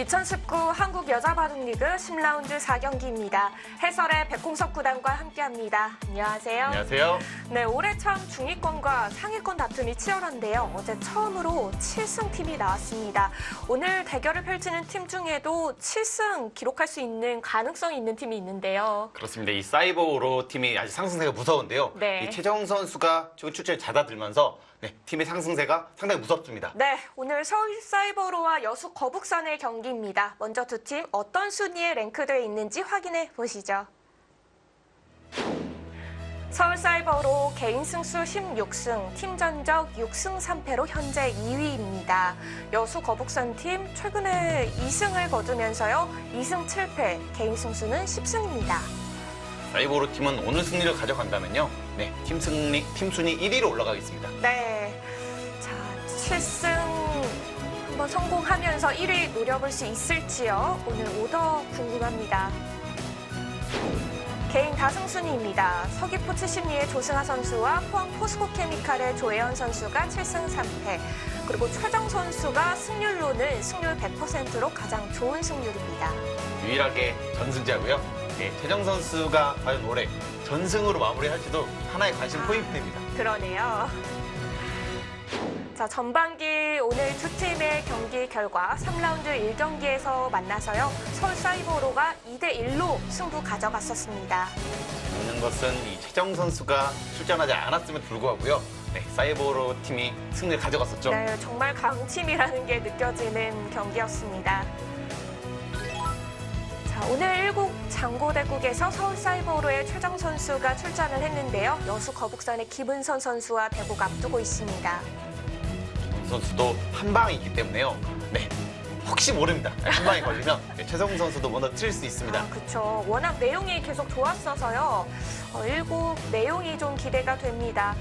2019 한국 여자바둑리그 10라운드 4경기입니다. 해설의 백홍석 구단과 함께합니다. 안녕하세요. 안녕하세요. 네, 올해 참 중위권과 상위권 다툼이 치열한데요. 어제 처음으로 7승 팀이 나왔습니다. 오늘 대결을 펼치는 팀 중에도 7승 기록할 수 있는 가능성이 있는 팀이 있는데요. 그렇습니다. 이 사이버오로 팀이 아직 상승세가 무서운데요. 네. 이 최정 선수가 지금 출전을 잦아들면서 팀의 상승세가 상당히 무섭습니다. 네, 오늘 서울 사이버로와 여수 거북선의 경기입니다. 먼저 두 팀 어떤 순위에 랭크되어 있는지 확인해 보시죠. 서울 사이버로 개인 승수 16승, 팀 전적 6승 3패로 현재 2위입니다. 여수 거북선 팀 최근에 2승을 거두면서요. 2승 7패, 개인 승수는 10승입니다. 사이버오로 팀은 오늘 승리를 가져간다면요. 팀 순위 1위로 올라가겠습니다. 네, 자 7승 한번 성공하면서 1위 노려볼 수 있을지요? 오늘 오더 궁금합니다. 개인 다승 순위입니다. 서귀포 72의 조승하 선수와 포항 포스코케미칼의 조혜연 선수가 7승 3패, 그리고 최정 선수가 승률로는 승률 100%로 가장 좋은 승률입니다. 유일하게 전승자고요. 최정 선수가 과연 올해 전승으로 마무리할지도 하나의 관심 포인트입니다. 그러네요. 자, 전반기 오늘 두 팀의 경기 결과 3라운드 1경기에서 만나서요. 서울 사이버로가 2대1로 승부 가져갔었습니다. 있는 것은 이 최정 선수가 출전하지 않았음에도 불구하고요. 사이버오로 팀이 승리를 가져갔었죠. 네, 정말 강팀이라는 게 느껴지는 경기였습니다. 자, 오늘 1국 장고대국에서 서울 사이버로의 최정 선수가 출전을 했는데요. 여수 거북선의 김은선 선수와 대국 앞두고 있습니다. 선수도 한 방이 있기 때문에요. 혹시 모릅니다. 한 방에 걸리면 최성 선수도 먼저 칠 수 있습니다. 그렇죠. 워낙 내용이 계속 좋았어서요. 1국 내용이 좀 기대가 됩니다.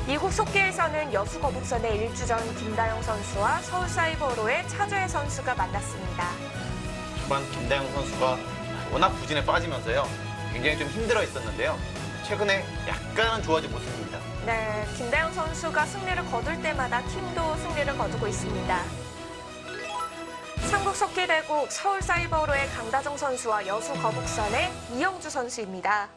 2국 속기에서는 여수 거북선의 1주전 김다영 선수와 서울 사이버로의 차주혜 선수가 만났습니다. 초반 김다영 선수가 워낙 부진에 빠지면서요. 굉장히 좀 힘들어 했었는데요. 최근에 약간은 좋아진 모습입니다. 네, 김다영 선수가 승리를 거둘 때마다 팀도 승리를 거두고 있습니다. 삼국 속기대국 서울 사이버로의 강다정 선수와 여수 거북선의 이영주 선수입니다.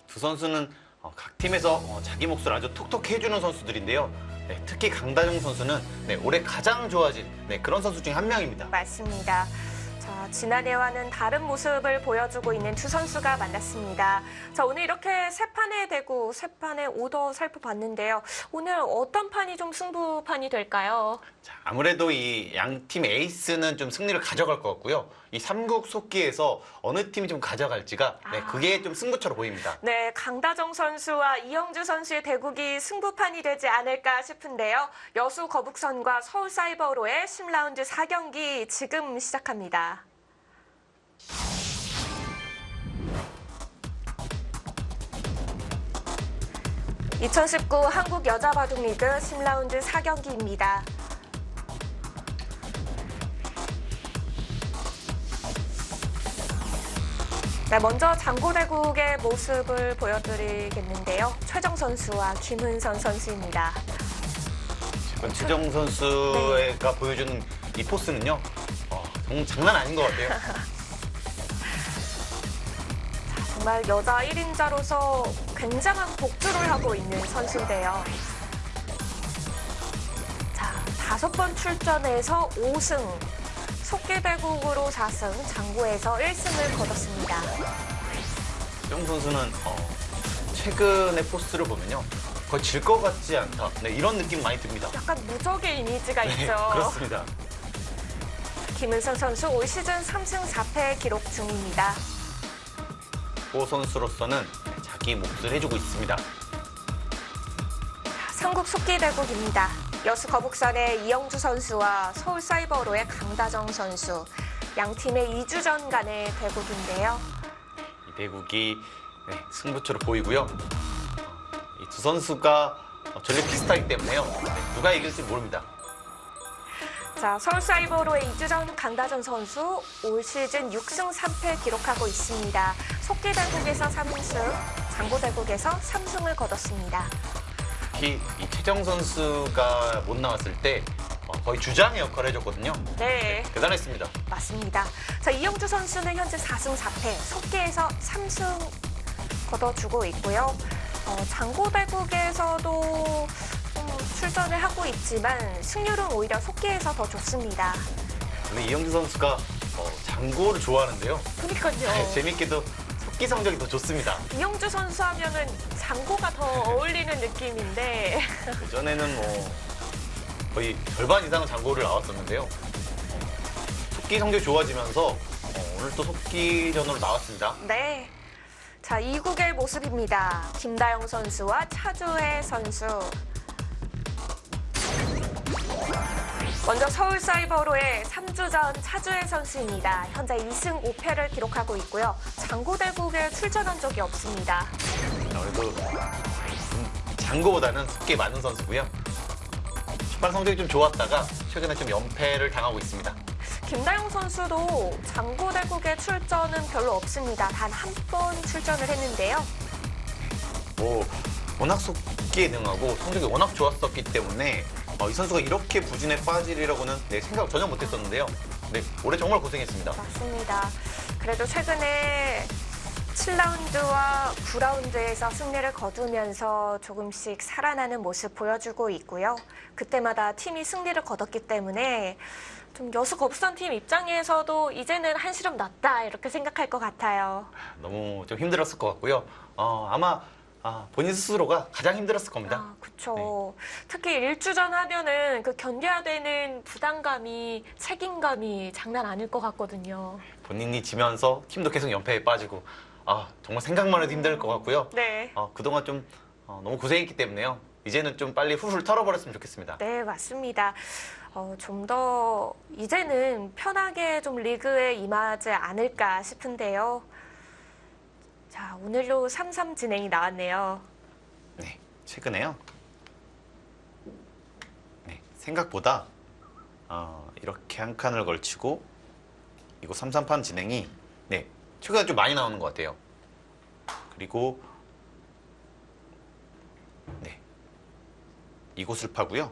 두 선수는 각 팀에서 자기 몫을 아주 톡톡히 해주는 선수들인데요. 특히 강다정 선수는 올해 가장 좋아진 그런 선수 중에 한 명입니다. 맞습니다. 자, 지난해와는 다른 모습을 보여주고 있는 두 선수가 만났습니다. 자, 오늘 이렇게 세 판의 대구, 세 판의 오더 살펴봤는데요. 오늘 어떤 판이 좀 승부판이 될까요? 자, 아무래도 이 양 팀 에이스는 좀 승리를 가져갈 것 같고요. 이 삼국 속기에서 어느 팀이 좀 가져갈지가 그게 좀 승부처로 보입니다. 네, 강다정 선수와 이영주 선수의 대국이 승부판이 되지 않을까 싶은데요. 여수 거북선과 서울 사이버로의 10라운드 4경기 지금 시작합니다. (2019) 한국 여자바둑리그 10라운드 4경기입니다. 네, 먼저 장고대국의 모습을 보여드리겠는데요. 최정 선수와 김은선 선수입니다. 최정 선수가 보여주는 이 포스는요. 정말 장난 아닌 것 같아요. 정말 여자 1인자로서 굉장한 독주를 하고 있는 선수인데요. 자, 5번 출전해서 5승. 속기대국으로 4승, 장고에서 1승을 거뒀습니다. 최정 선수는 최근의 포스를 보면요. 거의 질 것 같지 않다. 이런 느낌 많이 듭니다. 약간 무적의 이미지가 있죠. 그렇습니다. 김은선 선수 올 시즌 3승 4패 기록 중입니다. 고 선수로서는 자기 몫을 해주고 있습니다. 삼국 속기대국입니다. 여수 거북선의 이영주 선수와 서울 사이버로의 강다정 선수. 양 팀의 2주전 간의 대국인데요. 이 대국이 승부처로 보이고요. 이 두 선수가 전력 비슷하기 때문에요. 누가 이길지 모릅니다. 자, 서울 사이버로의 2주전 강다정 선수 올 시즌 6승 3패 기록하고 있습니다. 속기대국에서 3승, 장고대국에서 3승을 거뒀습니다. 특히 이 최정 선수가 못 나왔을 때 거의 주장의 역할을 해줬거든요. 네. 대단했습니다. 맞습니다. 자, 이영주 선수는 현재 4승 4패, 속기에서 3승 거둬주고 있고요. 장고대국에서도 출전을 하고 있지만 승률은 오히려 속기에서 더 좋습니다. 근데 이영주 선수가 장고를 좋아하는데요. 그러니까요. 네, 재밌게도 속기 성적이 더 좋습니다. 이영주 선수 하면은 장고가 더 어울리는 느낌인데. 예전에는 거의 절반 이상은 장고를 나왔었는데요. 속기 성적이 좋아지면서 오늘 또 속기전으로 나왔습니다. 네. 자, 이국의 모습입니다. 김다영 선수와 차주혜 선수. 먼저 서울사이버로의 3주전 차주혜 선수입니다. 현재 2승 5패를 기록하고 있고요. 장고대국에 출전한 적이 없습니다. 그래도 장고보다는 속기에 맞는 선수고요. 초반 성적이 좀 좋았다가 최근에 좀 연패를 당하고 있습니다. 김다영 선수도 장고대국에 출전은 별로 없습니다. 단 한 번 출전을 했는데요. 워낙 속기에 능하고 성적이 워낙 좋았었기 때문에 이 선수가 이렇게 부진에 빠지리라고는 생각 전혀 못했었는데요. 네, 올해 정말 고생했습니다. 맞습니다. 그래도 최근에 7라운드와 9라운드에서 승리를 거두면서 조금씩 살아나는 모습 보여주고 있고요. 그때마다 팀이 승리를 거뒀기 때문에 좀 여수 거북선 팀 입장에서도 이제는 한시름 났다 이렇게 생각할 것 같아요. 너무 좀 힘들었을 것 같고요. 아마 본인 스스로가 가장 힘들었을 겁니다. 그렇죠. 특히 1주전 하면은 그 견뎌야 되는 부담감이, 책임감이 장난 아닐 것 같거든요. 본인이 지면서 팀도 계속 연패에 빠지고 정말 생각만 해도 힘들 것 같고요. 네. 그동안 좀 너무 고생했기 때문에요. 이제는 좀 빨리 훌훌 털어버렸으면 좋겠습니다. 네, 맞습니다. 좀 더 이제는 편하게 좀 리그에 임하지 않을까 싶은데요. 자, 오늘로 3-3 진행이 나왔네요. 네, 최근에요. 네, 생각보다 이렇게 한 칸을 걸치고 이거 3-3판 진행이 최근에 좀 많이 나오는 것 같아요. 그리고 이곳을 파고요.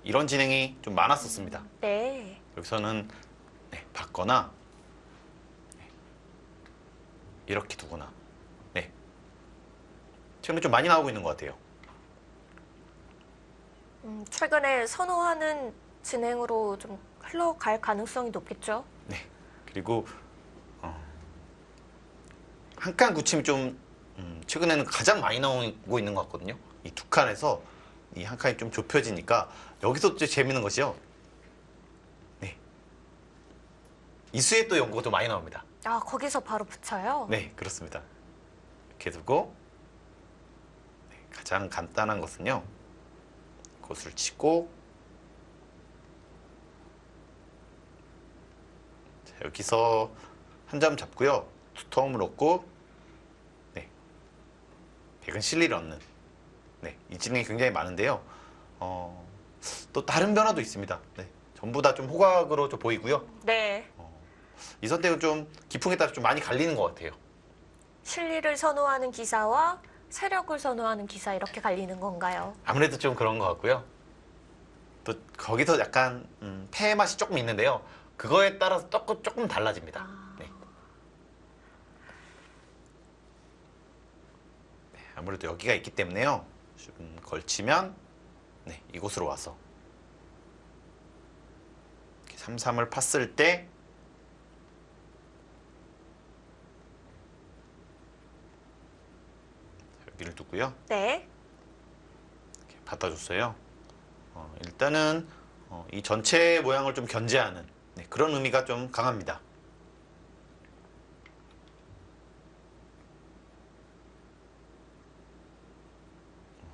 이런 진행이 좀 많았었습니다. 네. 여기서는 받거나 이렇게 두거나 최근에 좀 많이 나오고 있는 것 같아요. 최근에 선호하는 진행으로 좀 흘러갈 가능성이 높겠죠? 네. 그리고 한 칸 굳힘이 좀 최근에는 가장 많이 나오고 있는 것 같거든요. 이 두 칸에서 이 한 칸이 좀 좁혀지니까 여기서 또 재밌는 것이요. 이수에 또 연구가 좀 많이 나옵니다. 거기서 바로 붙여요? 네, 그렇습니다. 이렇게 두고 가장 간단한 것은요. 곳을 치고 자, 여기서 한 점 잡고요. 투텀을 얻고 백은 실리를 얻는 이 진행이 굉장히 많은데요. 또 다른 변화도 있습니다. 전부 다 좀 호각으로 좀 보이고요. 네. 이 선택은 좀 기풍에 따라 좀 많이 갈리는 것 같아요. 실리를 선호하는 기사와 세력을 선호하는 기사 이렇게 갈리는 건가요? 아무래도 좀 그런 것 같고요. 또 거기서 약간 패 맛이 조금 있는데요. 그거에 따라서 조금 달라집니다. 아무래도 여기가 있기 때문에요. 좀 걸치면 이곳으로 와서 3-3을 팠을 때 여기를 두고요. 네. 이렇게 받아줬어요. 일단은 이 전체 모양을 좀 견제하는 그런 의미가 좀 강합니다.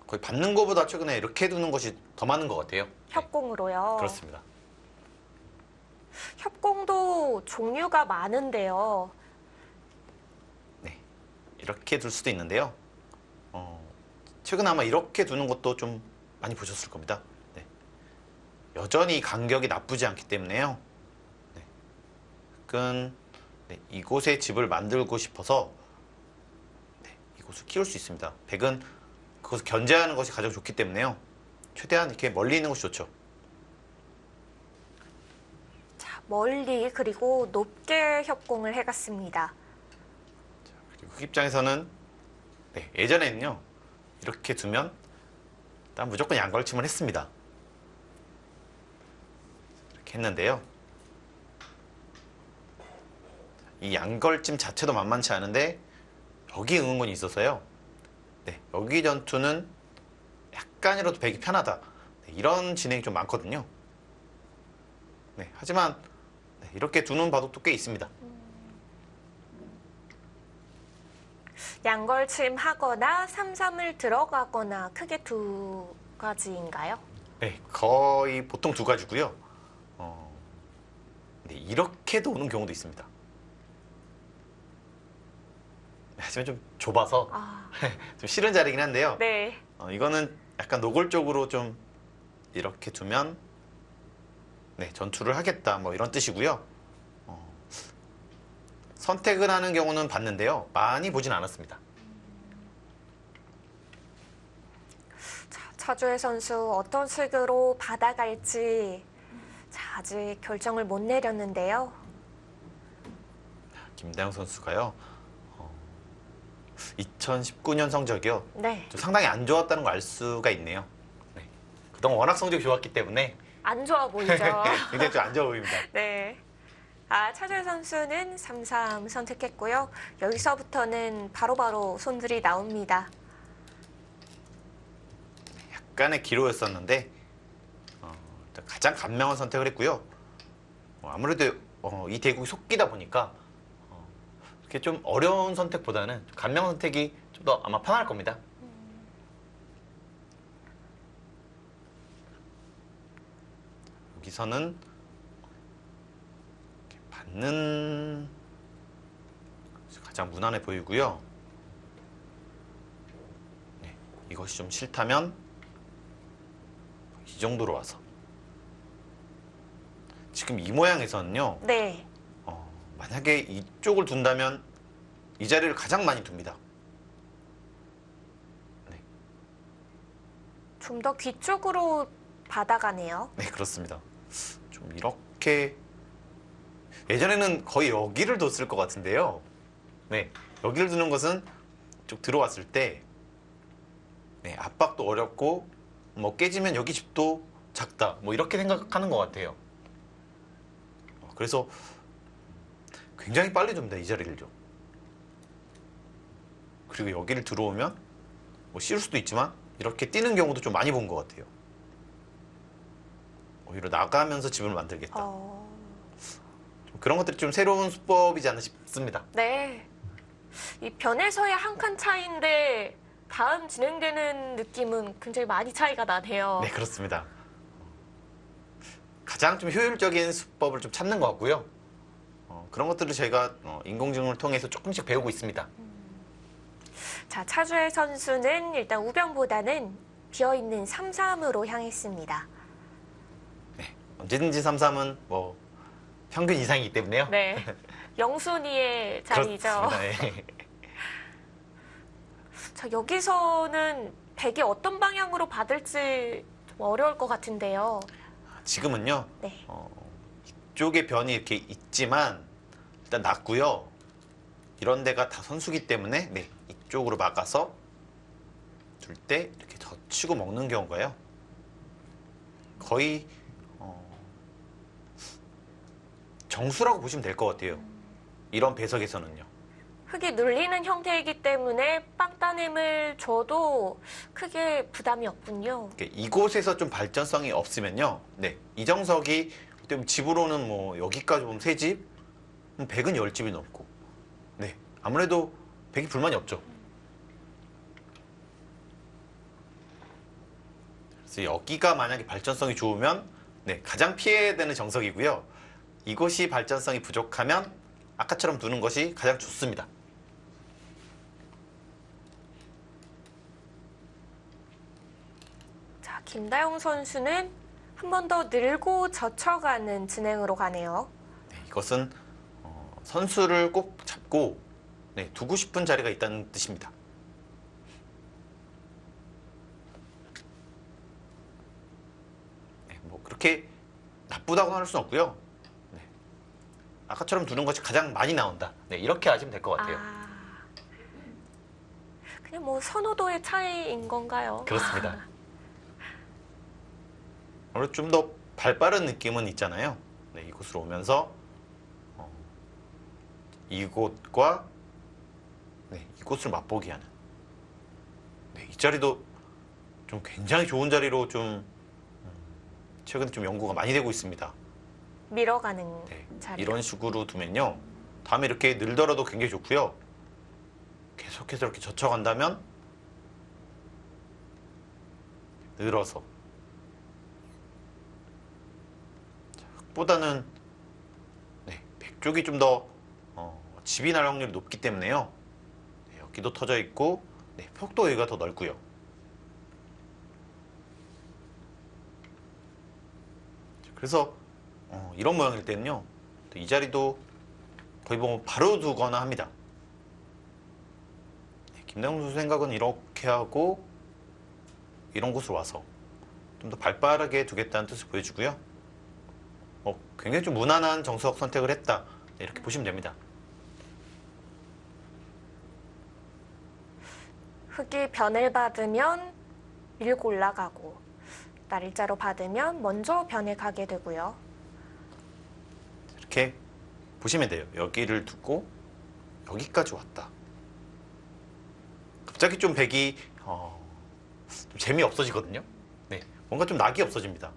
거의 받는 것보다 최근에 이렇게 두는 것이 더 많은 것 같아요. 협공으로요. 그렇습니다. 협공도 종류가 많은데요. 이렇게 둘 수도 있는데요. 최근 아마 이렇게 두는 것도 좀 많이 보셨을 겁니다. 여전히 간격이 나쁘지 않기 때문에요. 약간 네, 이곳에 집을 만들고 싶어서 네, 이곳을 키울 수 있습니다. 백은 그것을 견제하는 것이 가장 좋기 때문에요. 최대한 이렇게 멀리 있는 것이 좋죠. 자, 멀리 그리고 높게 협공을 해갔습니다. 그리고 흑 입장에서는 네, 예전에는요 이렇게 두면 일단 무조건 양걸침을 했습니다. 이렇게 했는데요. 이 양걸침 자체도 만만치 않은데 여기 응원군이 있어서요. 네, 여기 전투는 약간이라도 백이 편하다. 네, 이런 진행이 좀 많거든요. 네, 하지만 네, 이렇게 두는 바둑도 꽤 있습니다. 양걸침 하거나 삼삼을 들어가거나 크게 두 가지인가요? 네, 거의 보통 두 가지고요. 네, 이렇게도 오는 경우도 있습니다. 네, 하지만 좀 좁아서 아, 좀 싫은 자리긴 한데요. 네. 이거는 약간 노골적으로 좀 이렇게 두면 네, 전투를 하겠다 뭐 이런 뜻이고요. 선택을 하는 경우는 봤는데요. 많이 보진 않았습니다. 자, 차주혜 선수 어떤 식으로 받아갈지 자, 아직 결정을 못 내렸는데요. 김다영 선수가요. 2019년 성적이요. 네. 좀 상당히 안 좋았다는 걸 알 수가 있네요. 네. 그동안 워낙 성적이 좋았기 때문에 안 좋아 보이죠? 굉장히 좀 안 좋아 보입니다. 네. 아, 차주혜 선수는 3-3 선택했고요. 여기서부터는 바로바로 손들이 나옵니다. 약간의 기로였었는데 일단 가장 간명한 선택을 했고요. 아무래도 이 대국이 속기다 보니까 이렇게 좀 어려운 선택보다는 간명한 선택이 좀 더 아마 편할 겁니다. 여기서는 이렇게 받는 것이 가장 무난해 보이고요. 네, 이것이 좀 싫다면 이 정도로 와서 지금 이 모양에서는요. 네. 만약에 이쪽을 둔다면 이 자리를 가장 많이 둡니다. 네, 좀 더 귀 쪽으로 받아가네요. 네 그렇습니다. 좀 이렇게 예전에는 거의 여기를 뒀을 것 같은데요. 네, 여기를 두는 것은 쭉 들어왔을 때 네, 압박도 어렵고 뭐 깨지면 여기 집도 작다 뭐 이렇게 생각하는 것 같아요. 그래서 굉장히 빨리 둡니다. 이 자리를 좀. 그리고 여기를 들어오면 뭐 씌울 수도 있지만 이렇게 뛰는 경우도 좀 많이 본 것 같아요. 오히려 나가면서 집을 만들겠다. 좀 그런 것들이 좀 새로운 수법이지 않나 싶습니다. 네. 이 변에서의 한 칸 차이인데 다음 진행되는 느낌은 굉장히 많이 차이가 나네요. 네, 그렇습니다. 가장 좀 효율적인 수법을 좀 찾는 것 같고요. 그런 것들을 저희가 인공지능을 통해서 조금씩 배우고 있습니다. 자, 차주혜 선수는 일단 우변보다는 비어있는 3-3으로 향했습니다. 네, 언제든지 3-3은 뭐 평균 이상이기 때문에요. 네. 영순이의 자리죠. 그렇습니다. 네. 자, 여기서는 백이 어떤 방향으로 받을지 좀 어려울 것 같은데요. 지금은요. 네. 이쪽에 변이 이렇게 있지만 일단 낮고요. 이런 데가 다 선수기 때문에 네, 이쪽으로 막아서 둘 때 이렇게 젖히고 먹는 경우가요. 거의 정수라고 보시면 될 것 같아요. 이런 배석에서는요. 흙이 눌리는 형태이기 때문에 빵따냄을 줘도 크게 부담이 없군요. 이곳에서 좀 발전성이 없으면요. 네, 이정석이 집으로는 뭐 여기까지 보면 3집, 100은 10집이 넘고. 네, 아무래도 100이 불만이 없죠. 그래서 여기가 만약에 발전성이 좋으면 네, 가장 피해야 되는 정석이고요. 이곳이 발전성이 부족하면 아까처럼 두는 것이 가장 좋습니다. 자, 김다영 선수는 한 번 더 늘고 젖혀가는 진행으로 가네요. 네, 이것은 선수를 꼭 잡고 네, 두고 싶은 자리가 있다는 뜻입니다. 네, 뭐 그렇게 나쁘다고 할 수는 없고요. 네, 아까처럼 두는 것이 가장 많이 나온다. 네, 이렇게 하시면 될 것 같아요. 그냥 뭐 선호도의 차이인 건가요? 그렇습니다. 오늘 좀 더 발빠른 느낌은 있잖아요. 네, 이곳으로 오면서 이곳과 네, 이곳을 맛보게 하는 네, 이 자리도 좀 굉장히 좋은 자리로 좀 최근에 좀 연구가 많이 되고 있습니다. 밀어가는 네, 자리. 이런 식으로 두면요. 다음에 이렇게 늘더라도 굉장히 좋고요. 계속해서 이렇게 젖혀간다면 늘어서 흑보다는 네, 백쪽이 좀 더 집이 날 확률이 높기 때문에요. 네, 여기도 터져 있고 네, 폭도 여기가 더 넓고요. 그래서 이런 모양일 때는요. 이 자리도 거의 보면 바로 두거나 합니다. 네, 김대웅 선수 생각은 이렇게 하고 이런 곳으로 와서 좀 더 발빠르게 두겠다는 뜻을 보여주고요. 굉장히 좀 무난한 정석 선택을 했다. 네, 이렇게 보시면 됩니다. 흙이 변을 받으면 밀고 올라가고 날일자로 받으면 먼저 변에 가게 되고요. 이렇게 보시면 돼요. 여기를 두고 여기까지 왔다. 갑자기 좀 백이 좀 재미없어지거든요. 네, 뭔가 좀 낙이 없어집니다.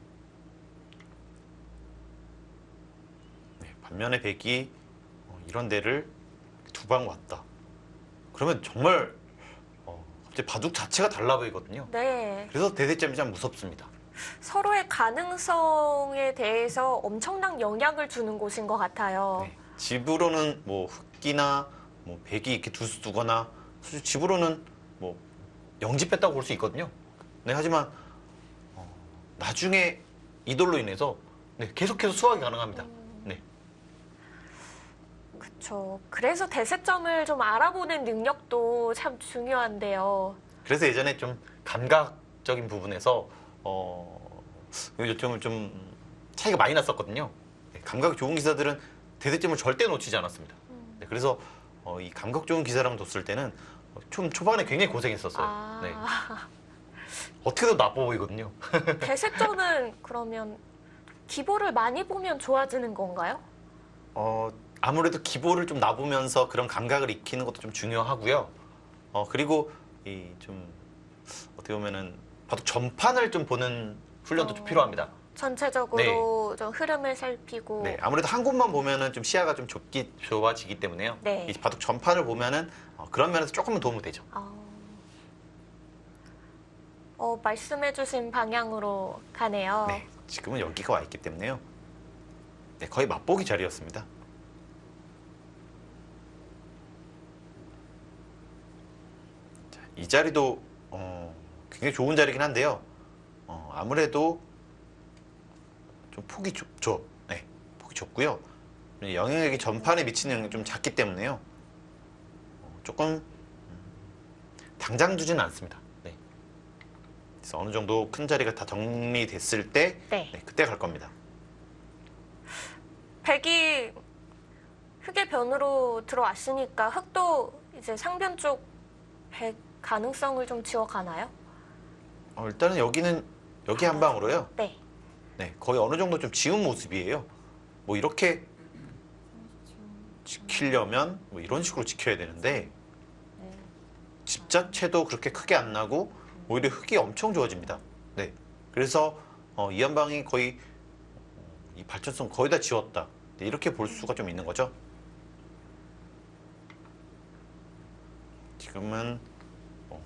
네, 반면에 백이 이런 데를 두 방 왔다. 그러면 정말 갑자기 바둑 자체가 달라 보이거든요. 네. 그래서 대대점이 참 무섭습니다. 서로의 가능성에 대해서 엄청난 영향을 주는 곳인 것 같아요. 네, 집으로는 뭐 흑기나 뭐 백이 이렇게 두거나 사실 집으로는 뭐 영집했다고 볼 수 있거든요. 네, 하지만 나중에 이돌로 인해서 네, 계속해서 수확이 가능합니다. 네, 그렇죠. 그래서 대세점을 좀 알아보는 능력도 참 중요한데요. 그래서 예전에 좀 감각적인 부분에서 요점을 좀 차이가 많이 났었거든요. 네, 감각이 좋은 기사들은 대세점을 절대 놓치지 않았습니다. 네, 그래서 이 감각 좋은 기사랑 뒀을 때는 좀 초반에 굉장히 고생했었어요. 네. 어떻게든 나빠 보이거든요. 대세점은 그러면 기보를 많이 보면 좋아지는 건가요? 아무래도 기보를 좀 놔보면서 그런 감각을 익히는 것도 좀 중요하고요. 그리고 이 좀 어떻게 보면은 바둑 전판을 좀 보는 훈련도 좀 필요합니다. 전체적으로 좀 흐름을 살피고. 네, 아무래도 한 곳만 보면은 좀 시야가 좀 좁아지기 때문에요. 네. 이 바둑 전판을 보면은 그런 면에서 조금은 도움이 되죠. 말씀해주신 방향으로 가네요. 네, 지금은 여기가 와 있기 때문에요. 네, 거의 맛보기 자리였습니다. 자, 이 자리도 굉장히 좋은 자리긴 한데요. 아무래도 좀 폭이 좁죠. 네, 폭이 좁고요. 영향력이 전판에 미치는 영향이 좀 작기 때문에요. 조금 당장 두지는 않습니다. 네. 그래서 어느 정도 큰 자리가 다 정리됐을 때 네. 네, 그때 갈 겁니다. 백이 흑의 변으로 들어왔으니까 흑도 이제 상변 쪽 백 가능성을 좀 지워가나요? 일단은 여기는 여기 한 방으로요. 네. 네, 거의 어느 정도 좀 지운 모습이에요. 뭐 이렇게 지키려면 뭐 이런 식으로 지켜야 되는데 집 자체도 그렇게 크게 안 나고 오히려 흙이 엄청 좋아집니다. 네, 그래서 이 한 방이 거의 이 발전성 거의 다 지웠다. 네, 이렇게 볼 수가 좀 있는 거죠. 지금은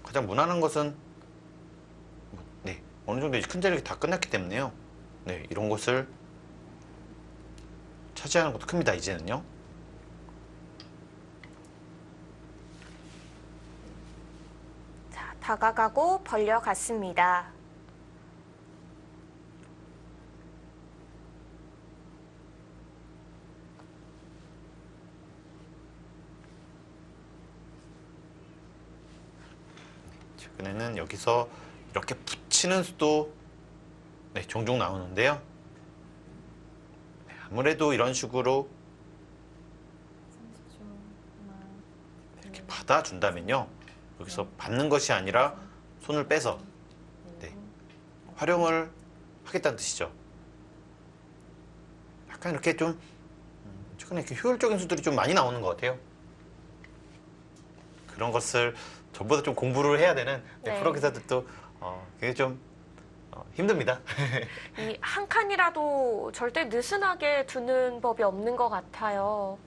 가장 무난한 것은 네, 어느 정도 이제 큰 자리가 다 끝났기 때문에요. 네, 이런 것을 차지하는 것도 큽니다. 이제는요. 자, 다가가고 벌려갔습니다. 최근에는 여기서 이렇게 붙이는 수도 네, 종종 나오는데요. 네, 아무래도 이런 식으로 이렇게 받아준다면요. 여기서 받는 것이 아니라 손을 빼서 네, 활용을 하겠다는 뜻이죠. 약간 이렇게 좀 최근에 이렇게 효율적인 수들이 좀 많이 나오는 것 같아요. 그런 것을 전보다 좀 공부를 해야 되는 네. 프로 기사들도 그게 좀 힘듭니다. 이 한 칸이라도 절대 느슨하게 두는 법이 없는 것 같아요.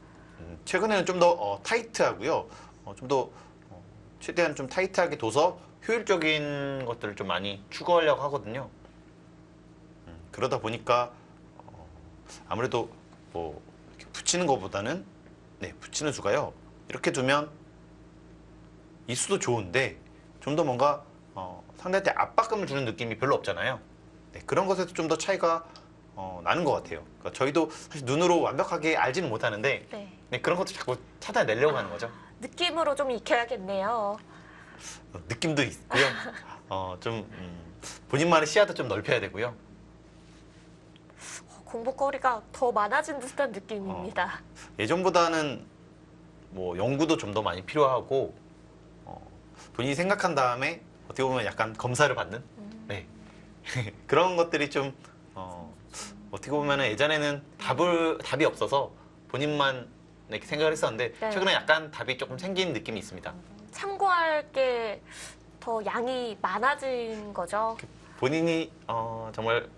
최근에는 좀 더 타이트하고요. 좀 더 최대한 좀 타이트하게 둬서 효율적인 것들을 좀 많이 추구하려고 하거든요. 그러다 보니까 아무래도 뭐 이렇게 붙이는 것보다는 네, 붙이는 수가요. 이렇게 두면 이 수도 좋은데 좀 더 뭔가 상대한테 압박감을 주는 느낌이 별로 없잖아요. 네, 그런 것에서 좀 더 차이가 나는 것 같아요. 그러니까 저희도 사실 눈으로 완벽하게 알지는 못하는데 네. 네, 그런 것도 자꾸 찾아내려고 하는 거죠. 느낌으로 좀 익혀야겠네요. 느낌도 있고요. 좀 본인만의 시야도 좀 넓혀야 되고요. 공부거리가 더 많아진 듯한 느낌입니다. 예전보다는 뭐 연구도 좀 더 많이 필요하고 본인이 생각한 다음에 어떻게 보면 약간 검사를 받는 네. 그런 것들이 좀 어떻게 보면 예전에는 답이 없어서 본인만 이렇게 생각을 했었는데 네. 최근에 약간 답이 조금 생긴 느낌이 있습니다. 참고할 게 더 양이 많아진 거죠. 본인이 정말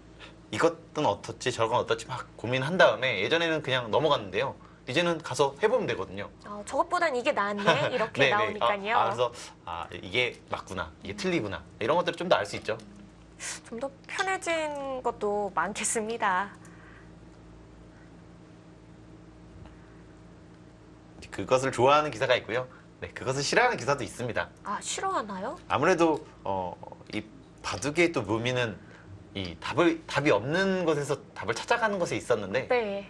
이것은 어떻지 저건 어떻지 막 고민한 다음에 예전에는 그냥 넘어갔는데요. 이제는 가서 해보면 되거든요. 저것보단 이게 낫네 이렇게 네, 네. 나오니까요. 그래서 이게 맞구나, 이게 틀리구나 이런 것들을 좀 더 알 수 있죠. 좀 더 편해진 것도 많겠습니다. 그것을 좋아하는 기사가 있고요. 네, 그것을 싫어하는 기사도 있습니다. 아, 싫어하나요? 아무래도 이 바둑의 또 묘미는 이 답이 없는 것에서 답을 찾아가는 것에 있었는데 네.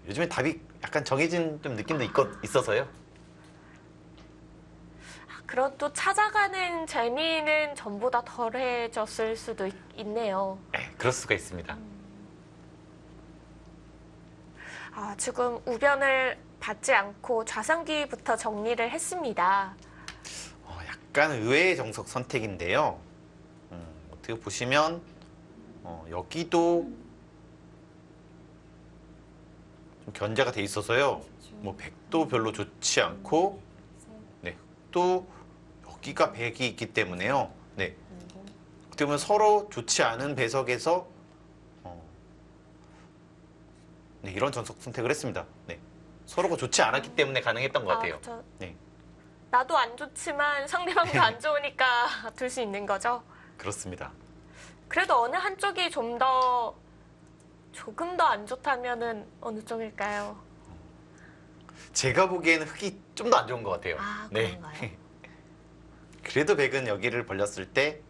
요즘에 답이 약간 정해진 좀 느낌도 있어서요. 그런 또 찾아가는 재미는 전보다 덜해졌을 수도 있네요. 네, 그럴 수가 있습니다. 지금 우변을 받지 않고 좌상귀부터 정리를 했습니다. 약간 의외의 정석 선택인데요. 어떻게 보시면 여기도 좀 견제가 돼 있어서요. 뭐 100도 별로 좋지 않고 네, 또 여기가 100이 있기 때문에요. 네. 어떻게 보면 서로 좋지 않은 배석에서 네, 이런 전석 선택을 했습니다. 네. 서로가 좋지 않았기 때문에 가능했던 것 같아요. 그쵸. 네, 나도 안 좋지만 상대방도 안 좋으니까 둘 수 있는 거죠. 그렇습니다. 그래도 어느 한쪽이 조금 더 안 좋다면은 어느 쪽일까요? 제가 보기에는 흙이 좀 더 안 좋은 것 같아요. 그런가요? 그래도 백은 여기를 벌렸을 때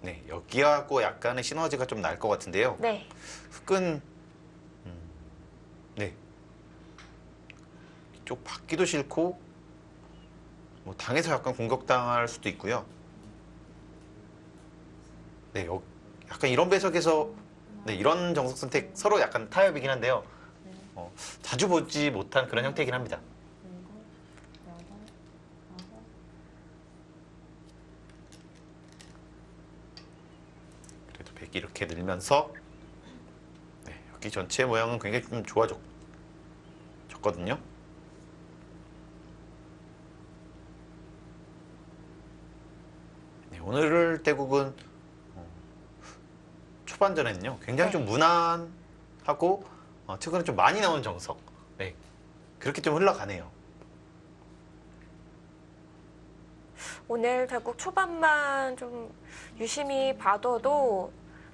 네, 여기하고 약간의 시너지가 좀 날 것 같은데요. 네. 흙은 네, 이쪽 받기도 싫고 뭐 당해서 약간 공격당할 수도 있고요. 네, 약간 이런 배석에서 네, 이런 정석 선택 서로 약간 타협이긴 한데요. 자주 보지 못한 그런 형태이긴 합니다. 그래도 백이 이렇게 늘면서 네, 여기 전체 모양은 굉장히 좀 좋아졌거든요. 네, 오늘 대국은 초반전에는요 굉장히 좀 무난하고 최근에 좀 많이 나온 정석 네, 그렇게 좀 흘러가네요. 오늘 대국 초반만 좀 유심히 봐둬도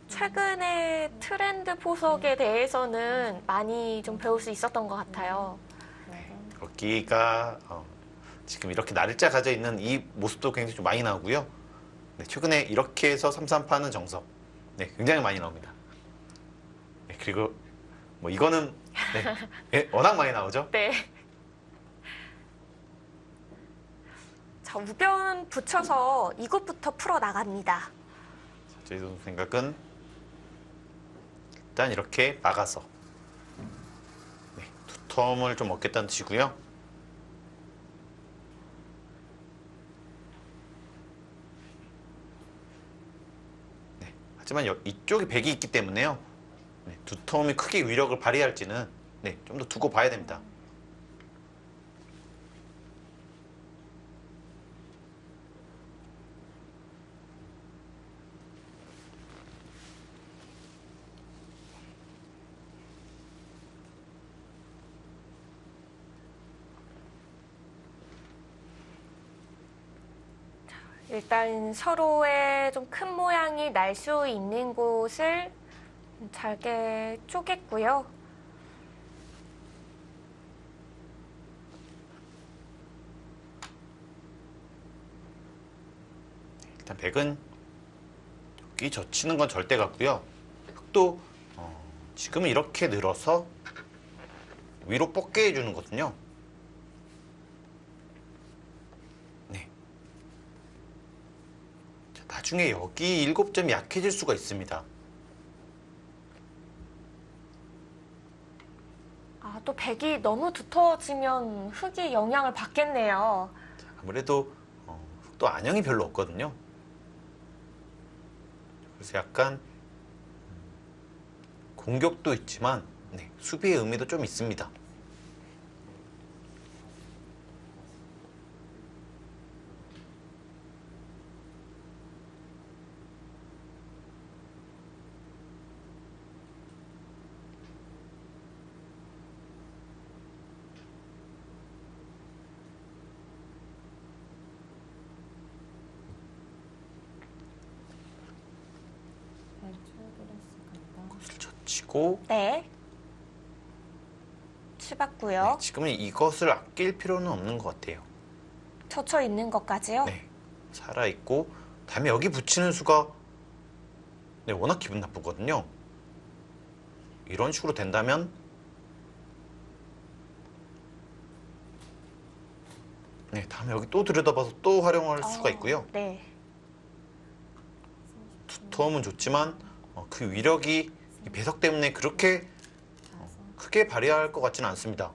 최근의 트렌드 포석에 대해서는 많이 좀 배울 수 있었던 것 같아요. 여기가 지금 이렇게 날짜 가져 있는 이 모습도 굉장히 좀 많이 나오고요. 네, 최근에 이렇게 해서 3-3파는 정석 네, 굉장히 많이 나옵니다. 네, 그리고 뭐 이거는 네, 워낙 많이 나오죠. 네. 자, 우변 붙여서 이것부터 풀어 나갑니다. 저희 선수 생각은 일단 이렇게 막아서 네, 두텀을 좀 얻겠다는 뜻이고요. 네, 하지만 이쪽에 백이 있기 때문에요. 네, 두텀이 크게 위력을 발휘할지는 네, 좀 더 두고 봐야 됩니다. 일단 서로의 좀 큰 모양이 날 수 있는 곳을 잘게 쪼갰고요. 일단 백은 여기 젖히는 건 절대 같고요. 흙도 지금은 이렇게 늘어서 위로 뻗게 해주는 거거든요. 네. 자, 나중에 여기 7점이 약해질 수가 있습니다. 아, 또 백이 너무 두터워지면 흙이 영향을 받겠네요. 자, 아무래도 흙도 안형이 별로 없거든요. 그래서 약간 공격도 있지만 네, 수비의 의미도 좀 있습니다. 것을 젖히고 네. 치봤고요. 지금은 이것을 아낄 필요는 없는 것 같아요. 젖혀 있는 것까지요? 네, 살아있고 다음에 여기 붙이는 수가 네, 워낙 기분 나쁘거든요. 이런 식으로 된다면 네, 다음에 여기 또 들여다봐서 또 활용할 수가 있고요. 네. 두텀은 좋지만 그 위력이 이 배석 때문에 그렇게 크게 발휘할 것 같지는 않습니다.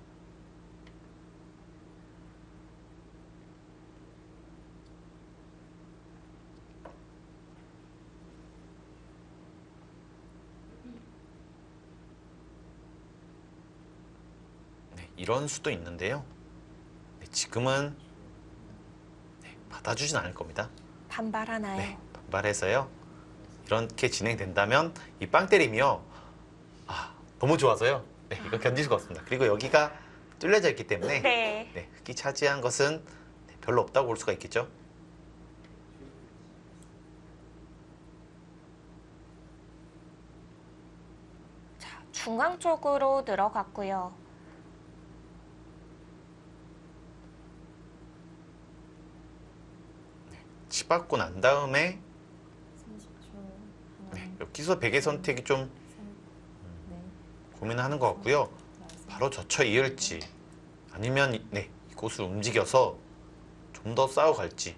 네, 이런 수도 있는데요. 네, 지금은 네, 받아주진 않을 겁니다. 반발하나요? 네, 반발해서요. 이렇게 진행된다면 이 빵 때림이요. 너무 좋아서요. 네, 이거 견딜 수가 없습니다. 그리고 여기가 뚫려져 있기 때문에 네. 네, 흙이 차지한 것은 네, 별로 없다고 볼 수가 있겠죠. 자, 중앙 쪽으로 들어갔고요. 치받고 난 다음에 네, 여기서 백의 선택이 좀 고민하는 것 같고요. 바로 젖혀 이을지 아니면 네, 이곳을 움직여서 좀 더 싸워갈지.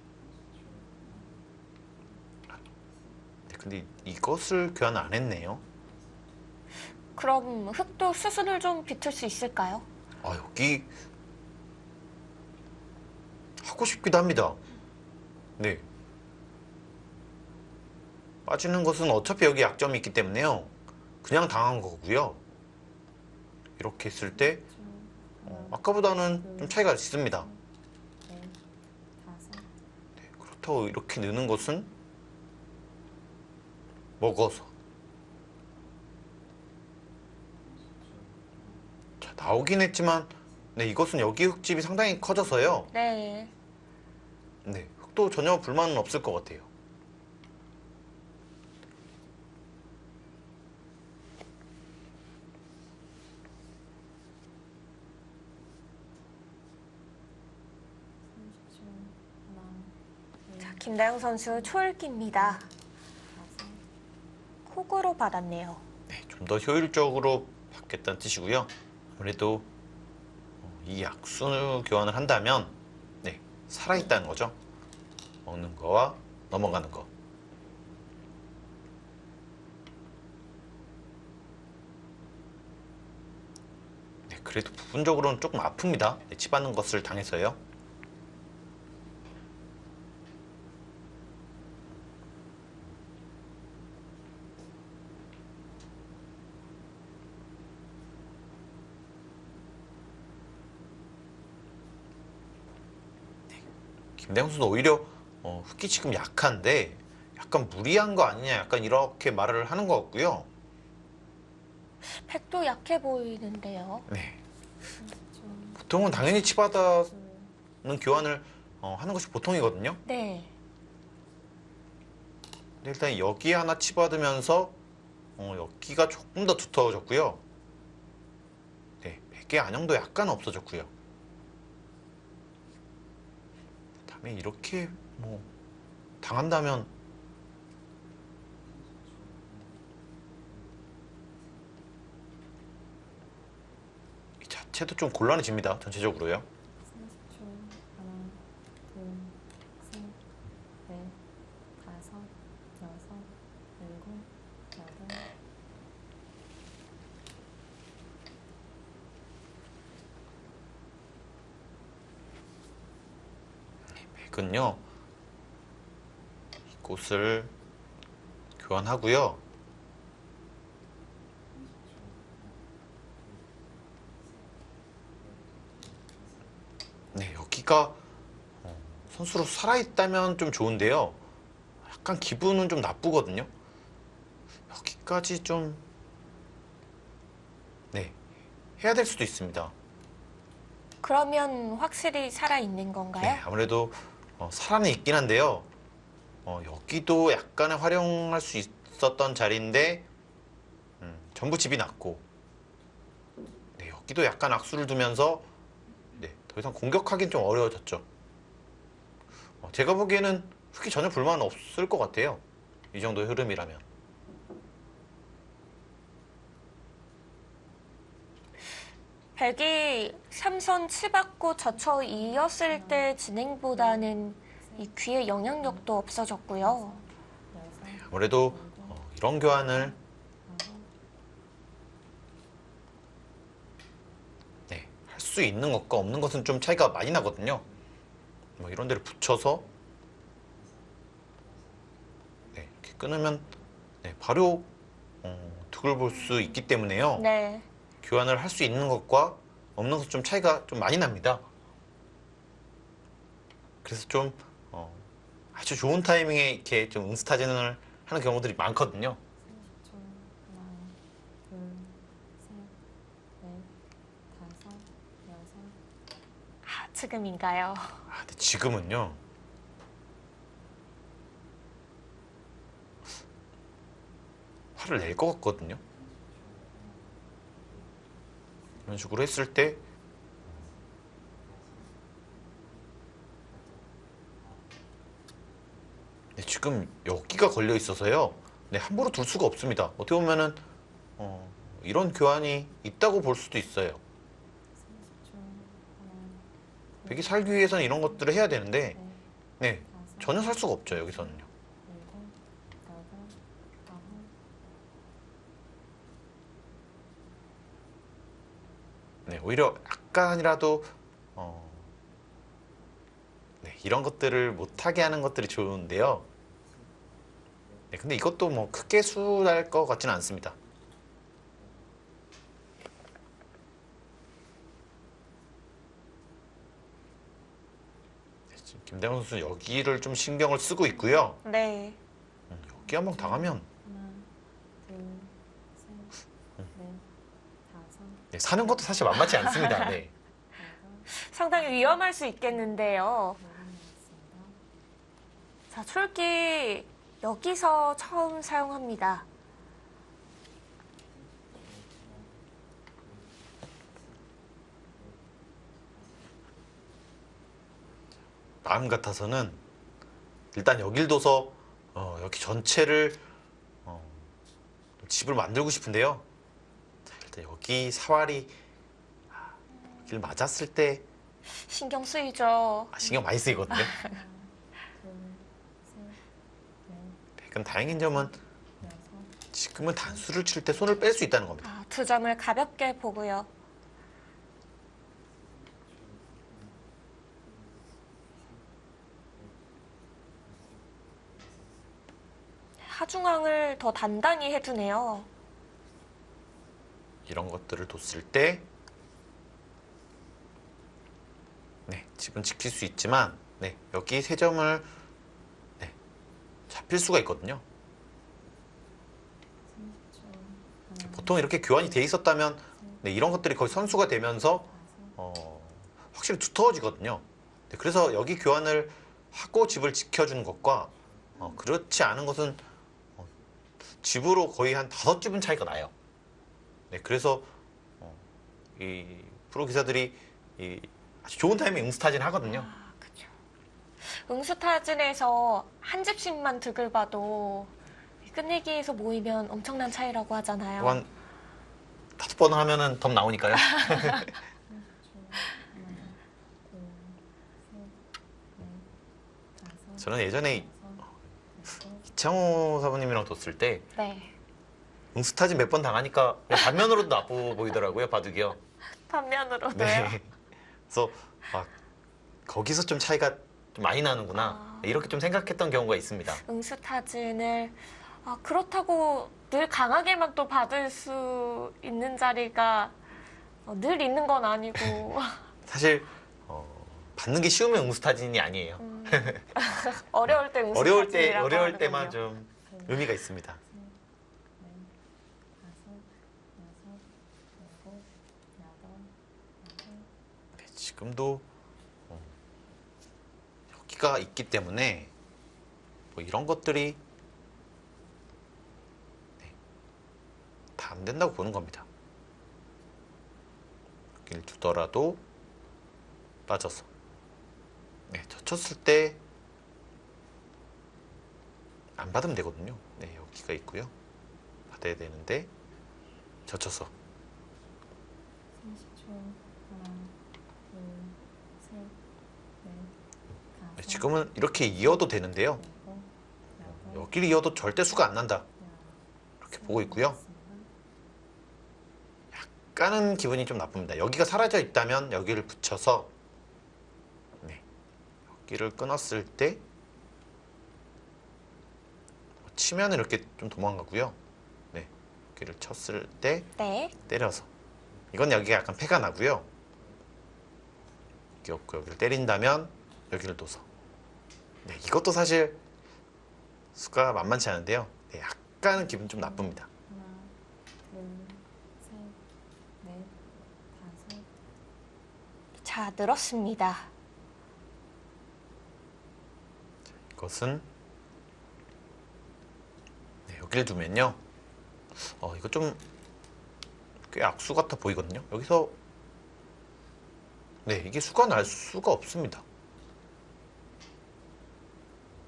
네, 근데 이것을 교환 안 했네요. 그럼 흙도 수순을 좀 비틀 수 있을까요? 여기 하고 싶기도 합니다. 네. 빠지는 것은 어차피 여기 약점이 있기 때문에요. 그냥 당한 거고요. 이렇게 했을 때 아까보다는 좀 차이가 있습니다. 네, 그렇다고 이렇게 느는 것은 먹어서 자, 나오긴 했지만 네, 이것은 여기 흙집이 상당히 커져서요. 네. 네, 흙도 전혀 불만은 없을 것 같아요. 자, 김다영 선수 초읽기입니다. 콕으로 받았네요. 네, 좀 더 효율적으로 받겠다는 뜻이고요. 아무래도 이 약수 교환을 한다면 네, 살아있다는 거죠. 먹는 거와 넘어가는 거. 네, 그래도 부분적으로는 조금 아픕니다. 네, 치받는 것을 당해서요. 김대영 선수는 오히려 훅이 지금 약한데 약간 무리한 거 아니냐 약간 이렇게 말을 하는 것 같고요. 팩도 약해 보이는데요. 네. 보통은 당연히 치받아는 교환을 하는 것이 보통이거든요. 네. 근데 일단 여기 하나 치받으면서 여기가 조금 더 두터워졌고요. 네, 베개 안형도 약간 없어졌고요. 다음에 이렇게 뭐 당한다면 이 자체도 좀 곤란해집니다. 전체적으로요. 30초. 하나, 둘, 셋, 넷, 다섯, 여섯, 일곱, 여덟. 백은요, 이곳을 교환하고요. 네, 여기가 선수로 살아있다면 좀 좋은데요. 약간 기분은 좀 나쁘거든요. 여기까지 좀, 네, 해야 될 수도 있습니다. 그러면 확실히 살아있는 건가요? 네, 아무래도 살아는 있긴 한데요. 여기도 약간의 활용할 수 있었던 자리인데 전부 집이 났고, 네, 여기도 약간 악수를 두면서 네, 더 이상 공격하기는 좀 어려워졌죠. 제가 보기에는 흑이 전혀 불만 없을 것 같아요. 이 정도의 흐름이라면. 백이 삼선 치받고 젖혀 이었을 때 진행보다는 이 귀의 영향력도 없어졌고요. 여섯, 아무래도 이런 교환을 아홉, 네, 할 수 있는 것과 없는 것은 좀 차이가 많이 나거든요. 뭐 이런 데를 붙여서 네, 이렇게 끊으면 네, 바로 득을 볼 수 있기 때문에요. 네. 교환을 할 수 있는 것과 없는 것 좀 차이가 좀 많이 납니다. 그래서 좀 아주 좋은 타이밍에 이렇게 좀 응스타진을 하는 경우들이 많거든요. 30초. 하나, 둘, 셋, 넷, 다섯, 여섯. 아, 지금인가요? 근데 지금은요. 화를 낼 것 같거든요. 이런 식으로 했을 때 네, 지금 여기가 걸려 있어서요. 네, 함부로 둘 수가 없습니다. 어떻게 보면은 이런 교환이 있다고 볼 수도 있어요. 30초. 하나, 백이 살기 위해서는 이런 것들을 해야 되는데 넷, 네, 다섯, 전혀 살 수가 없죠. 여기서는요. 일곱, 여덟, 아홉. 네, 오히려 약간이라도 네, 이런 것들을 못하게 하는 것들이 좋은데요. 네, 근데 이것도 뭐 크게 수할 것 같지는 않습니다. 네, 지금 김대현 선수 여기를 좀 신경을 쓰고 있고요. 네. 여기 한번 당하면 하나, 둘, 셋, 넷, 다섯, 네, 사는 것도 사실 만만치 않습니다. 네. 여덟, 상당히 위험할 수 있겠는데요. 열이 나왔습니다. 자, 출기 여기서 처음 사용합니다. 마음 같아서는 일단 여길 둬서 여기 전체를 집을 만들고 싶은데요. 자, 일단 여기 사활이 여기를 맞았을 때 신경 쓰이죠. 신경 많이 쓰이거든요. 하나, 둘, 그럼 다행인 점은 여섯, 지금은 단수를 칠 때 손을 뺄 수 있다는 겁니다. 아, 두 점을 가볍게 보고요. 하중앙을 더 단단히 해주네요. 이런 것들을 뒀을 때 네, 집은 지킬 수 있지만 네, 여기 세 점을 네, 잡힐 수가 있거든요. 30초. 하나, 보통 이렇게 교환이 돼 있었다면 네, 이런 것들이 거의 선수가 되면서 다섯, 확실히 두터워지거든요. 네, 그래서 여기 교환을 하고 집을 지켜주는 것과 그렇지 않은 것은 집으로 거의 한 5집은 차이가 나요. 네, 그래서 이 프로 기사들이 이 아주 좋은 타이밍 응스타진 하거든요. 아, 그죠. 응수타진에서 한 집씩만 득을 봐도 끝내기에서 모이면 엄청난 차이라고 하잖아요. 한 5번 하면은 덤 나오니까요. 30초. 하나, 둘, 셋, 넷, 다섯, 저는 예전에 여섯, 일곱, 이창호 사부님이랑 뒀을 때 네. 응스타진 몇 번 당하니까 그냥 단면으로도 나빠 보이더라고요, 바둑이요. 반면으로도요. 네. 그래서 거기서 좀 차이가 좀 많이 나는구나. 아. 이렇게 좀 생각했던 경우가 있습니다. 응수타진을 그렇다고 늘 강하게만 또 받을 수 있는 자리가 늘 있는 건 아니고 사실 받는 게 쉬우면 응스타진이 아니에요. 어려울 때 응수타진이라고 어려울 때만 하거든요. 좀 의미가 있습니다. 넷, 다섯, 여섯, 일곱, 여덟, 아홉, 네, 지금도 여기가 있기 때문에 뭐 이런 것들이 다 안 된다고 보는 겁니다. 여기를 두더라도 빠져서 네, 젖혔을 때 안 받으면 되거든요. 네, 여기가 있고요. 받아야 되는데 젖혀서 30초. 하나, 둘, 셋, 넷, 다섯, 네, 지금은 이렇게 이어도 되는데요. 일곱, 여덟, 여기를 이어도 절대 수가 안 난다. 이렇게 보고 있고요. 약간은 기분이 좀 나쁩니다. 여기가 사라져 있다면 여기를 붙여서 네, 여기를 끊었을 때 치면 이렇게 좀 도망가고요. 네, 여기를 쳤을 때 네. 때려서 이건 여기가 약간 패가 나고요. 여기 없고 여기를 때린다면 여기를 둬서 네, 이것도 사실 수가 만만치 않은데요. 네, 약간은 기분 좀 나쁩니다. 하나, 둘, 셋, 넷, 다섯, 자, 늘었습니다. 이것은 네, 여기를 두면요. 이거 좀 꽤 악수 같아 보이거든요. 여기서 네, 이게 수가 날 수가 없습니다.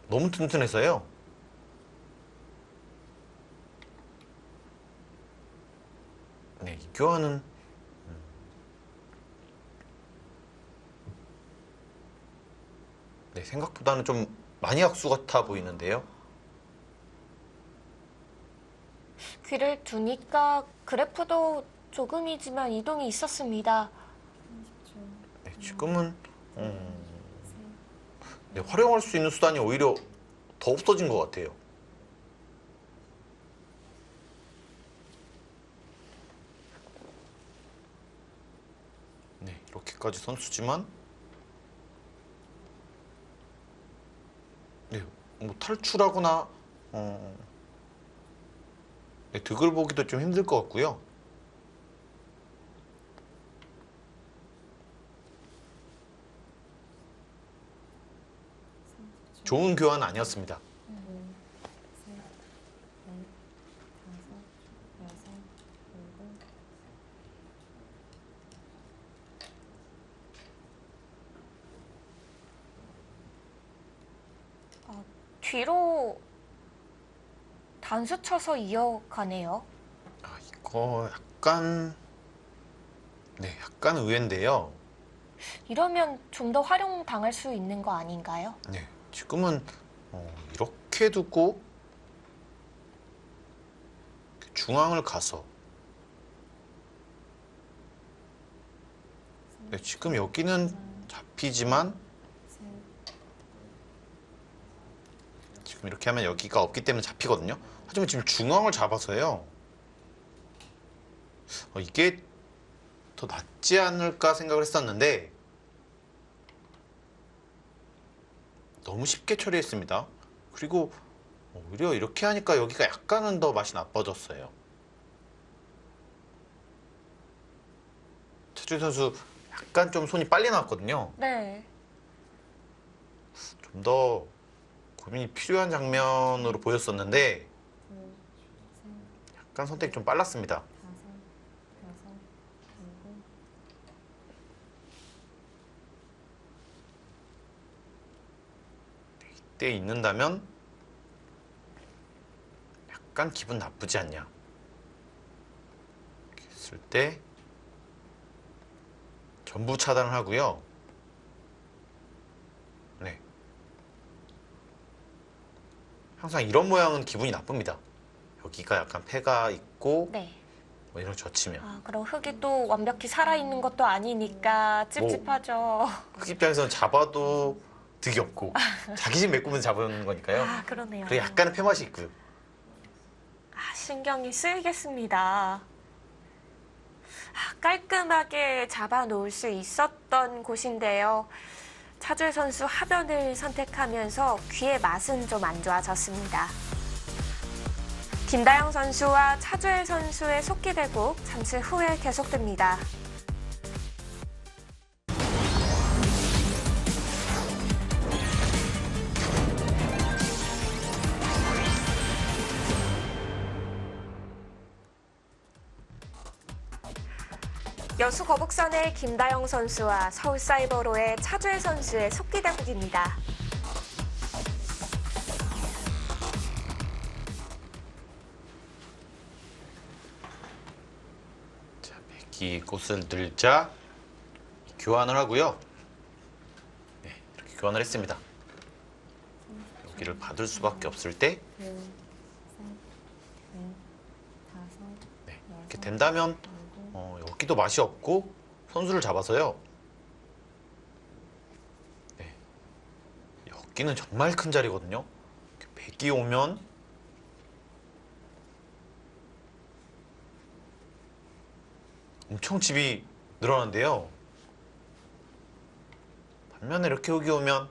너무 튼튼해서요. 네, 이 교환은 네, 생각보다는 좀 많이 악수 같아 보이는데요. 귀를 두니까 그래프도 조금이지만 이동이 있었습니다. 30초. 네, 지금은 셋, 네, 활용할 수 있는 수단이 오히려 더 없어진 것 같아요. 네, 이렇게까지 선수지만 네, 뭐 탈출하거나 네, 득을 보기도 좀 힘들 것 같고요. 좋은 교환 아니었습니다. 둘, 셋, 넷, 다섯, 여섯, 일곱, 뒤로 단수 쳐서 이어가네요. 이거 약간 네, 약간 의외인데요. 이러면 좀 더 활용 당할 수 있는 거 아닌가요? 네, 지금은 이렇게 두고 중앙을 가서 네, 지금 여기는 잡히지만 셋, 지금 이렇게 하면 여기가 없기 때문에 잡히거든요. 하지만 지금 중앙을 잡아서요. 이게 더 낫지 않을까 생각을 했었는데 너무 쉽게 처리했습니다. 그리고 오히려 이렇게 하니까 여기가 약간은 더 맛이 나빠졌어요. 차주희 선수 약간 좀 손이 빨리 나왔거든요. 네. 좀 더 고민이 필요한 장면으로 보였었는데 둘, 셋, 약간 선택이 좀 빨랐습니다. 다섯, 여섯, 일곱, 이때 있는다면 약간 기분 나쁘지 않냐. 이렇게 했을 때 전부 차단을 하고요. 네. 항상 이런 모양은 기분이 나쁩니다. 여기가 약간 폐가 있고 네. 뭐 이런 젖히면 아, 그럼 흙이 또 완벽히 살아있는 것도 아니니까 찝찝하죠. 흙 입장에서는 잡아도 득이 없고 자기 집 메꾸면서 잡은 거니까요. 아, 그러네요. 그리고 약간의 폐맛이 있고요. 아, 신경이 쓰이겠습니다. 아, 깔끔하게 잡아놓을 수 있었던 곳인데요. 차주혜 선수 하변을 선택하면서 귀의 맛은 좀 안 좋아졌습니다. 김다영 선수와 차주혜 선수의 속기 대국 잠시 후에 계속됩니다. 여수 거북선의 김다영 선수와 서울사이버로의 차주혜 선수의 속기 대국입니다. 자, 배기 꽃을 들자 교환을 하고요. 네, 이렇게 교환을 했습니다. 여기를 받을 수밖에 없을 때 둘, 셋, 넷, 다섯, 네, 이렇게 여섯, 된다면 일곱, 여기도 맛이 없고 선수를 잡아서요. 네, 여기는 정말 큰 자리거든요. 이렇게 백이 오면 엄청 집이 늘어난대요. 반면에 이렇게 여기 오면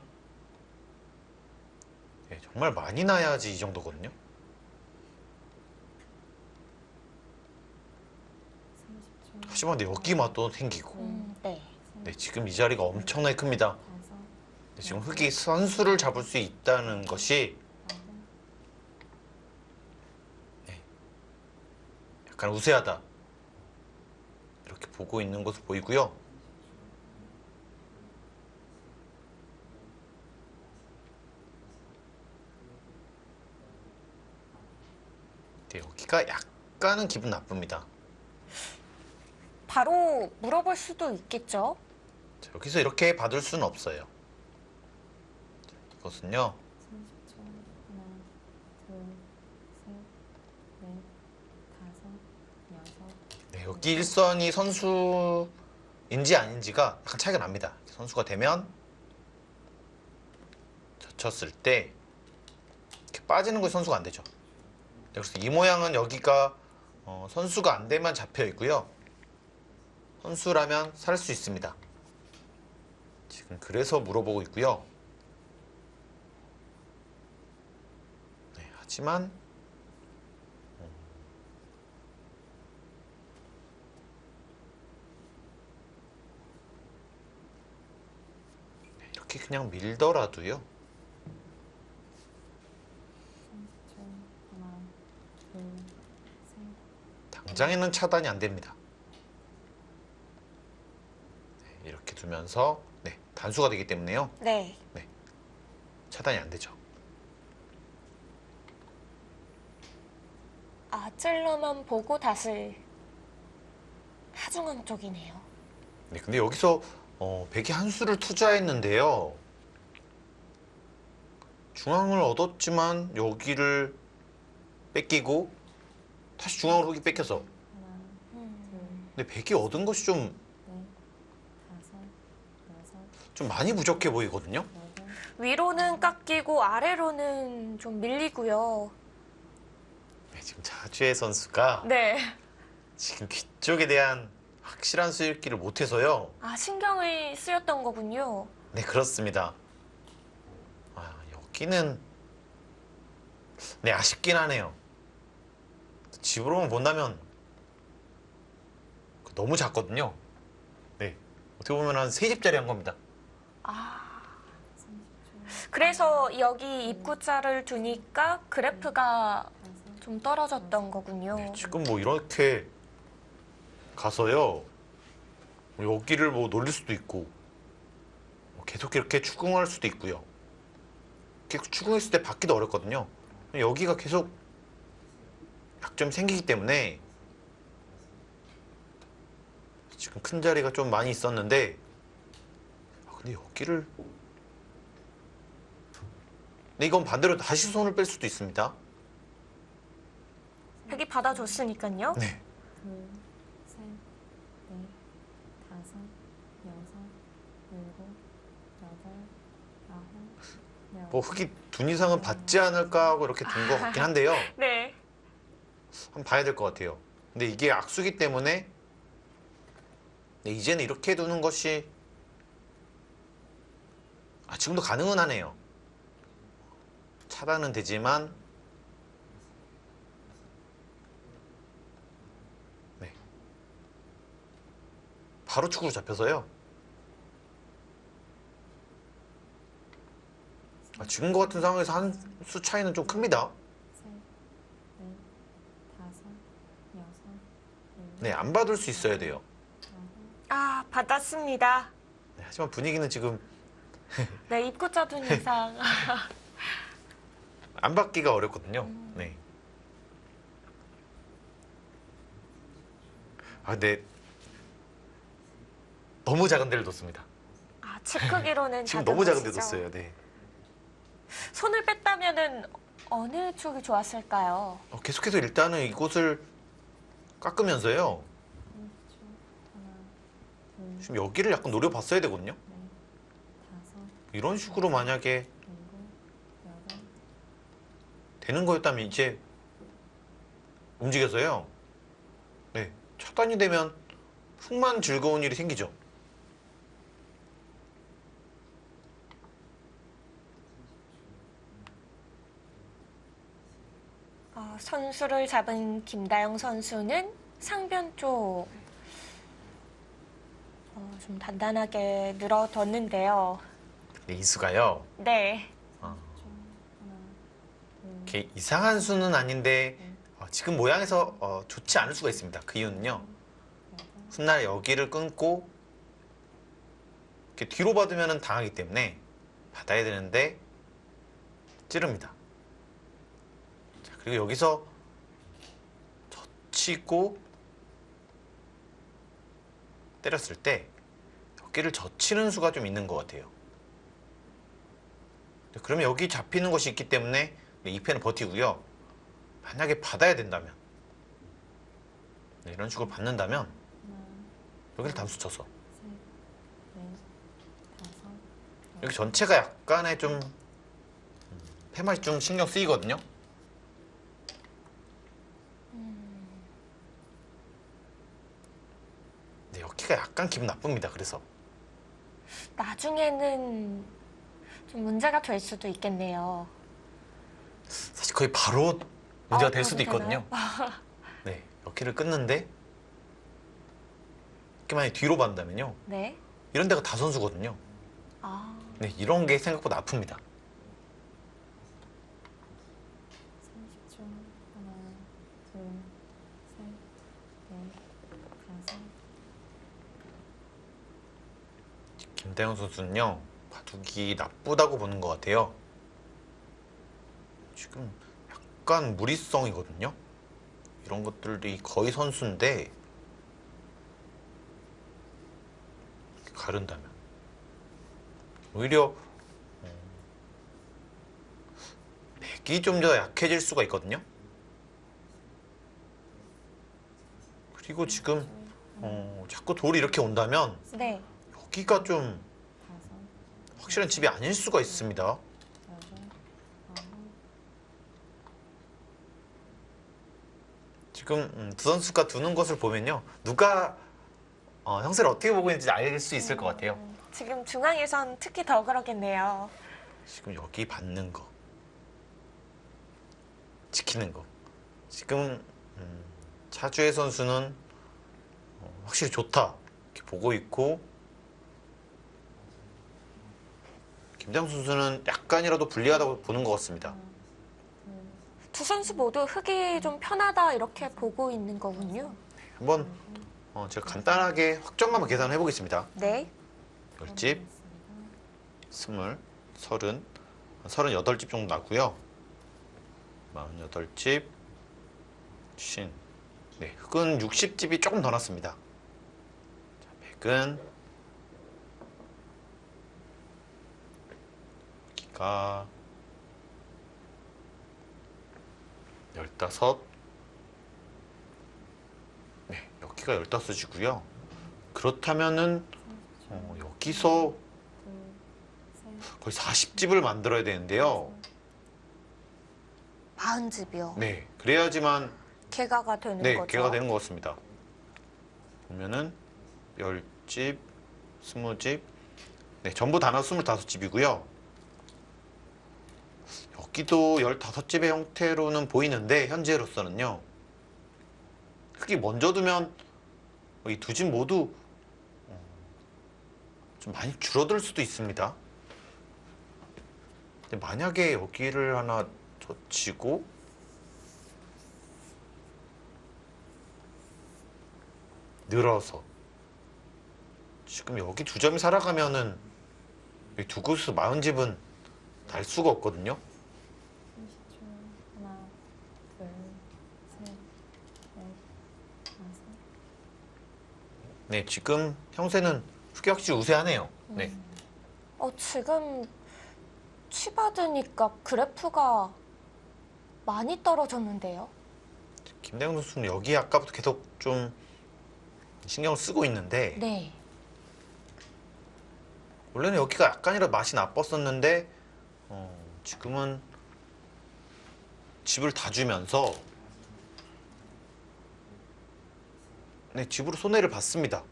네, 정말 많이 나야지 이 정도거든요. 30초, 하지만 근데 여기 맛도 생기고 네. 네, 지금 이 자리가 엄청나게 큽니다. 다섯, 네, 지금 흙이 선수를 잡을 수 있다는 것이 여덟, 약간 우세하다 이렇게 보고 있는 것으로 보이고요. 네, 여기가 약간은 기분 나쁩니다. 바로 물어볼 수도 있겠죠? 자, 여기서 이렇게 받을 수는 없어요. 자, 이것은요. 30초, 하나, 둘, 셋, 넷, 다섯, 여섯, 네, 여기 일선이 선수인지 아닌지가 약간 차이가 납니다. 선수가 되면 젖혔을 때 이렇게 빠지는 것이 선수가 안 되죠. 네, 그래서 이 모양은 여기가 선수가 안 되면 잡혀 있고요. 선수라면 살 수 있습니다. 지금 그래서 물어보고 있고요. 네, 하지만 네, 이렇게 그냥 밀더라도요. 30초, 하나, 둘, 셋, 당장에는 차단이 안 됩니다. 네, 이렇게 두면서 네, 단수가 되기 때문에요. 네. 차단이 안 되죠. 아, 찔러만 보고 닷을 하중앙 쪽이네요. 네, 근데 여기서 백이 한 수를 투자했는데요. 중앙을 얻었지만 여기를 뺏기고 다시 중앙으로 흙이 뺏겨서. 하나, 음. 근데 백이 얻은 것이 좀 넷, 다섯, 여섯, 많이 부족해 보이거든요. 여덟, 위로는 깎이고 아래로는 좀 밀리고요. 네, 지금 자주혜 선수가 네. 지금 뒤쪽에 대한 확실한 수읽기를 못해서요. 아, 신경이 쓰였던 거군요. 네, 그렇습니다. 여기는 네, 아쉽긴 하네요. 집으로만 본다면 너무 작거든요. 네, 어떻게 보면 한 3집짜리 한 겁니다. 아, 30초, 그래서 여기 입구자를 두니까 그래프가 다섯, 좀 떨어졌던 거군요. 네, 지금 뭐 이렇게 가서요. 여기를 뭐 놀릴 수도 있고 계속 이렇게 추궁할 수도 있고요. 계속 추궁했을 때 받기도 어렵거든요. 여기가 계속 약점이 생기기 때문에 지금 큰 자리가 좀 많이 있었는데 근데 여기를 근데 이건 반대로 다시 손을 뺄 수도 있습니다. 백이 받아줬으니까요. 네. 둘, 셋, 넷, 다섯, 여섯, 일곱, 여덟, 아홉, 열. 뭐 흙이 둔 이상은 받지 않을까 하고 이렇게 둔 것 같긴 한데요. 네. 한번 봐야 될 것 같아요. 근데 이게 악수기 때문에 네, 이제는 이렇게 두는 것이 지금도 가능은 하네요. 차단은 되지만 네. 바로 축으로 잡혀서요. 지금 것 같은 상황에서 한 수 차이는 좀 큽니다. 셋, 넷, 다섯, 여섯, 일곱, 네, 안 받을 수 있어야 돼요. 여덟, 아, 받았습니다. 네, 하지만 분위기는 지금 네, 입구자 둔 이상. 안 받기가 어렵거든요. 네. 근데 너무 작은 데를 뒀습니다. 아, 치 크기로는 지금 작은 너무 작은 데 것이죠. 뒀어요. 네. 손을 뺐다면은 어느 쪽이 좋았을까요? 계속해서 일단은 이곳을 깎으면서요. 30초, 하나, 둘, 지금 여기를 약간 노려봤어야 되거든요. 넷, 다섯, 이런 식으로 만약에 일곱, 여덟, 되는 거였다면 이제 움직여서요. 네. 차단이 되면 흙만 즐거운 일이 생기죠. 선수를 잡은 김다영 선수는 상변 쪽 좀 단단하게 늘어뒀는데요. 네, 이수가요. 네. 하나, 둘, 이렇게 이상한 수는 아닌데 지금 모양에서 좋지 않을 수가 있습니다. 그 이유는요. 여덟, 훗날 여기를 끊고 이렇게 뒤로 받으면 당하기 때문에 받아야 되는데 찌릅니다. 자, 그리고 여기서 젖히고 때렸을 때 여기를 젖히는 수가 좀 있는 것 같아요. 그러면 여기 잡히는 것이 있기 때문에 이 패는 버티고요. 만약에 받아야 된다면 이런 식으로 받는다면 하나, 여기를 담수 쳐서 셋, 넷, 다섯, 여기 전체가 약간의 좀 패맛이 좀 신경 쓰이거든요. 근데 여기가 약간 기분 나쁩니다. 그래서 나중에는 좀 문제가 될 수도 있겠네요. 사실 거의 바로 문제가 될 수도 바로 있거든요. 네, 여기를 끊는데 이렇게 만약에 뒤로 받는다면요. 네. 이런 데가 다 선수거든요. 아, 네, 이런 게 생각보다 아픕니다. 30초, 하나, 둘, 셋, 넷, 다섯, 김다영 선수는요, 바둑이 나쁘다고 보는 것 같아요. 지금 약간 무리성이거든요. 이런 것들이 거의 선수인데 이렇게 가른다면 오히려 백이 좀 더 약해질 수가 있거든요. 그리고 지금 자꾸 돌이 이렇게 온다면 네. 여기가 좀 다섯, 확실한 집이 아닐 수가 있습니다. 여덟, 아홉, 지금 두 선수가 두는 것을 보면요. 누가 형세를 어떻게 보고 있는지 알 수 있을 것 같아요. 지금 중앙에선 특히 더 그러겠네요. 지금 여기 받는 거. 지키는 거. 지금 차주혜 선수는 확실히 좋다. 이렇게 보고 있고 김장 선수는 약간이라도 불리하다고 보는 것 같습니다. 두 선수 모두 흙이 좀 편하다 이렇게 보고 있는 거군요. 한번 제가 간단하게 확정감을 계산해 보겠습니다. 네. 10집, 20, 30, 38집 정도 나고요. 48집, 신. 네, 흙은 60집이 조금 더 났습니다. 자, 백은 여기가 15. 네, 여기가 15이고요. 그렇다면은 여기서 둘, 셋, 거의 40집을 만들어야 되는데요. 40집이요. 네, 그래야지만 개가가 되는 네, 거죠. 개가 되는 것 같습니다. 보면은 10집, 20집, 네, 전부 다 나서 25집이고요. 여기도 15집의 형태로는 보이는데 현재로서는요. 흙이 먼저 두면 이 두 집 모두 좀 많이 줄어들 수도 있습니다. 근데 만약에 여기를 하나 젖히고 늘어서 지금 여기 두 점이 살아가면은 이 두 곳에서 40집은 달 수가 없거든요. 30초. 하나, 둘, 셋, 넷, 다섯. 네, 지금 형세는 흙이 확실히 우세하네요. 네. 지금 치받으니까 그래프가 많이 떨어졌는데요. 김대영 선수는 여기 아까부터 계속 좀 신경을 쓰고 있는데 네. 원래는 여기가 약간이라도 맛이 나빴었는데 지금은 집을 다 주면서 네, 집으로 손해를 봤습니다.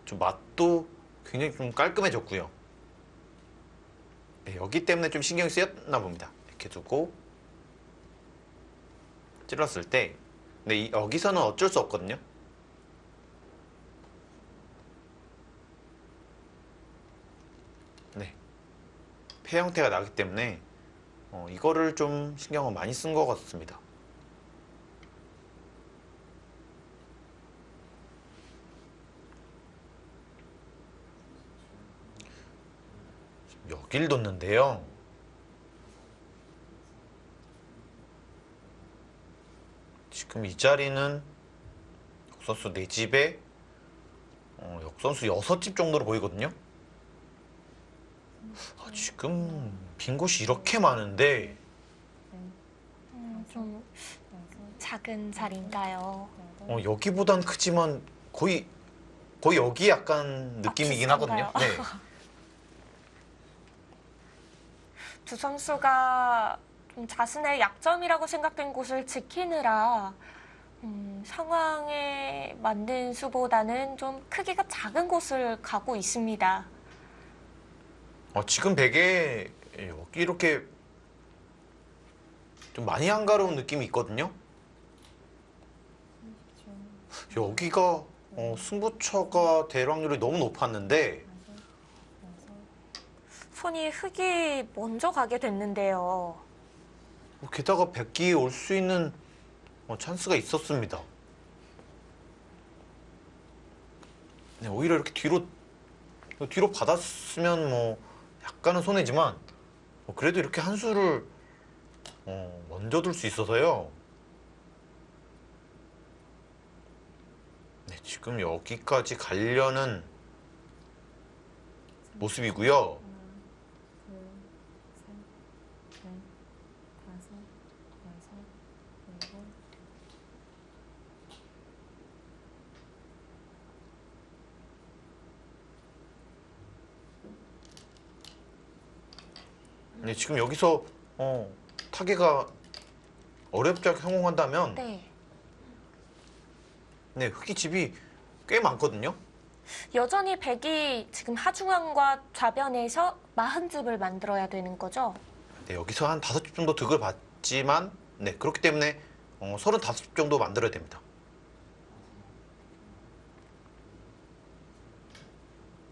좀 맛도 굉장히 좀 깔끔해졌고요. 네, 여기 때문에 좀 신경이 쓰였나 봅니다. 이렇게 두고 찔렀을 때 네, 여기서는 어쩔 수 없거든요. 네, 폐 형태가 나기 때문에 이거를 좀 신경을 많이 쓴 것 같습니다. 여길 뒀는데요. 지금 이 자리는 역선수 4집에 역선수 6집 정도로 보이거든요. 지금 빈 곳이 이렇게 많은데 좀 작은 자리인가요? 여기보단 크지만 거의 여기 약간 느낌이긴 하거든요. 비슷한가요? 네. 두 선수가 좀 자신의 약점이라고 생각된 곳을 지키느라 상황에 맞는 수보다는 좀 크기가 작은 곳을 가고 있습니다. 지금 베개 여기 이렇게 좀 많이 한가로운 느낌이 있거든요. 30초. 여기가 승부처가 될 확률이 너무 높았는데 손이 흙이 먼저 가게 됐는데요. 게다가 백기에 올 수 있는 찬스가 있었습니다. 네, 오히려 이렇게 뒤로 받았으면 뭐 약간은 손해지만 그래도 이렇게 한 수를 먼저 둘 수 있어서요. 네, 지금 여기까지 가려는 모습이고요. 하나, 둘, 셋, 넷, 다섯, 여섯, 일곱, 네, 지금 여기서 타개가 어렵게 성공한다면 네. 네, 흑이 집이 꽤 많거든요. 여전히 백이 지금 하중앙과 좌변에서 40집을 만들어야 되는 거죠? 네, 여기서 한 5집 정도 득을 받지만 네, 그렇기 때문에 35집 정도 만들어야 됩니다.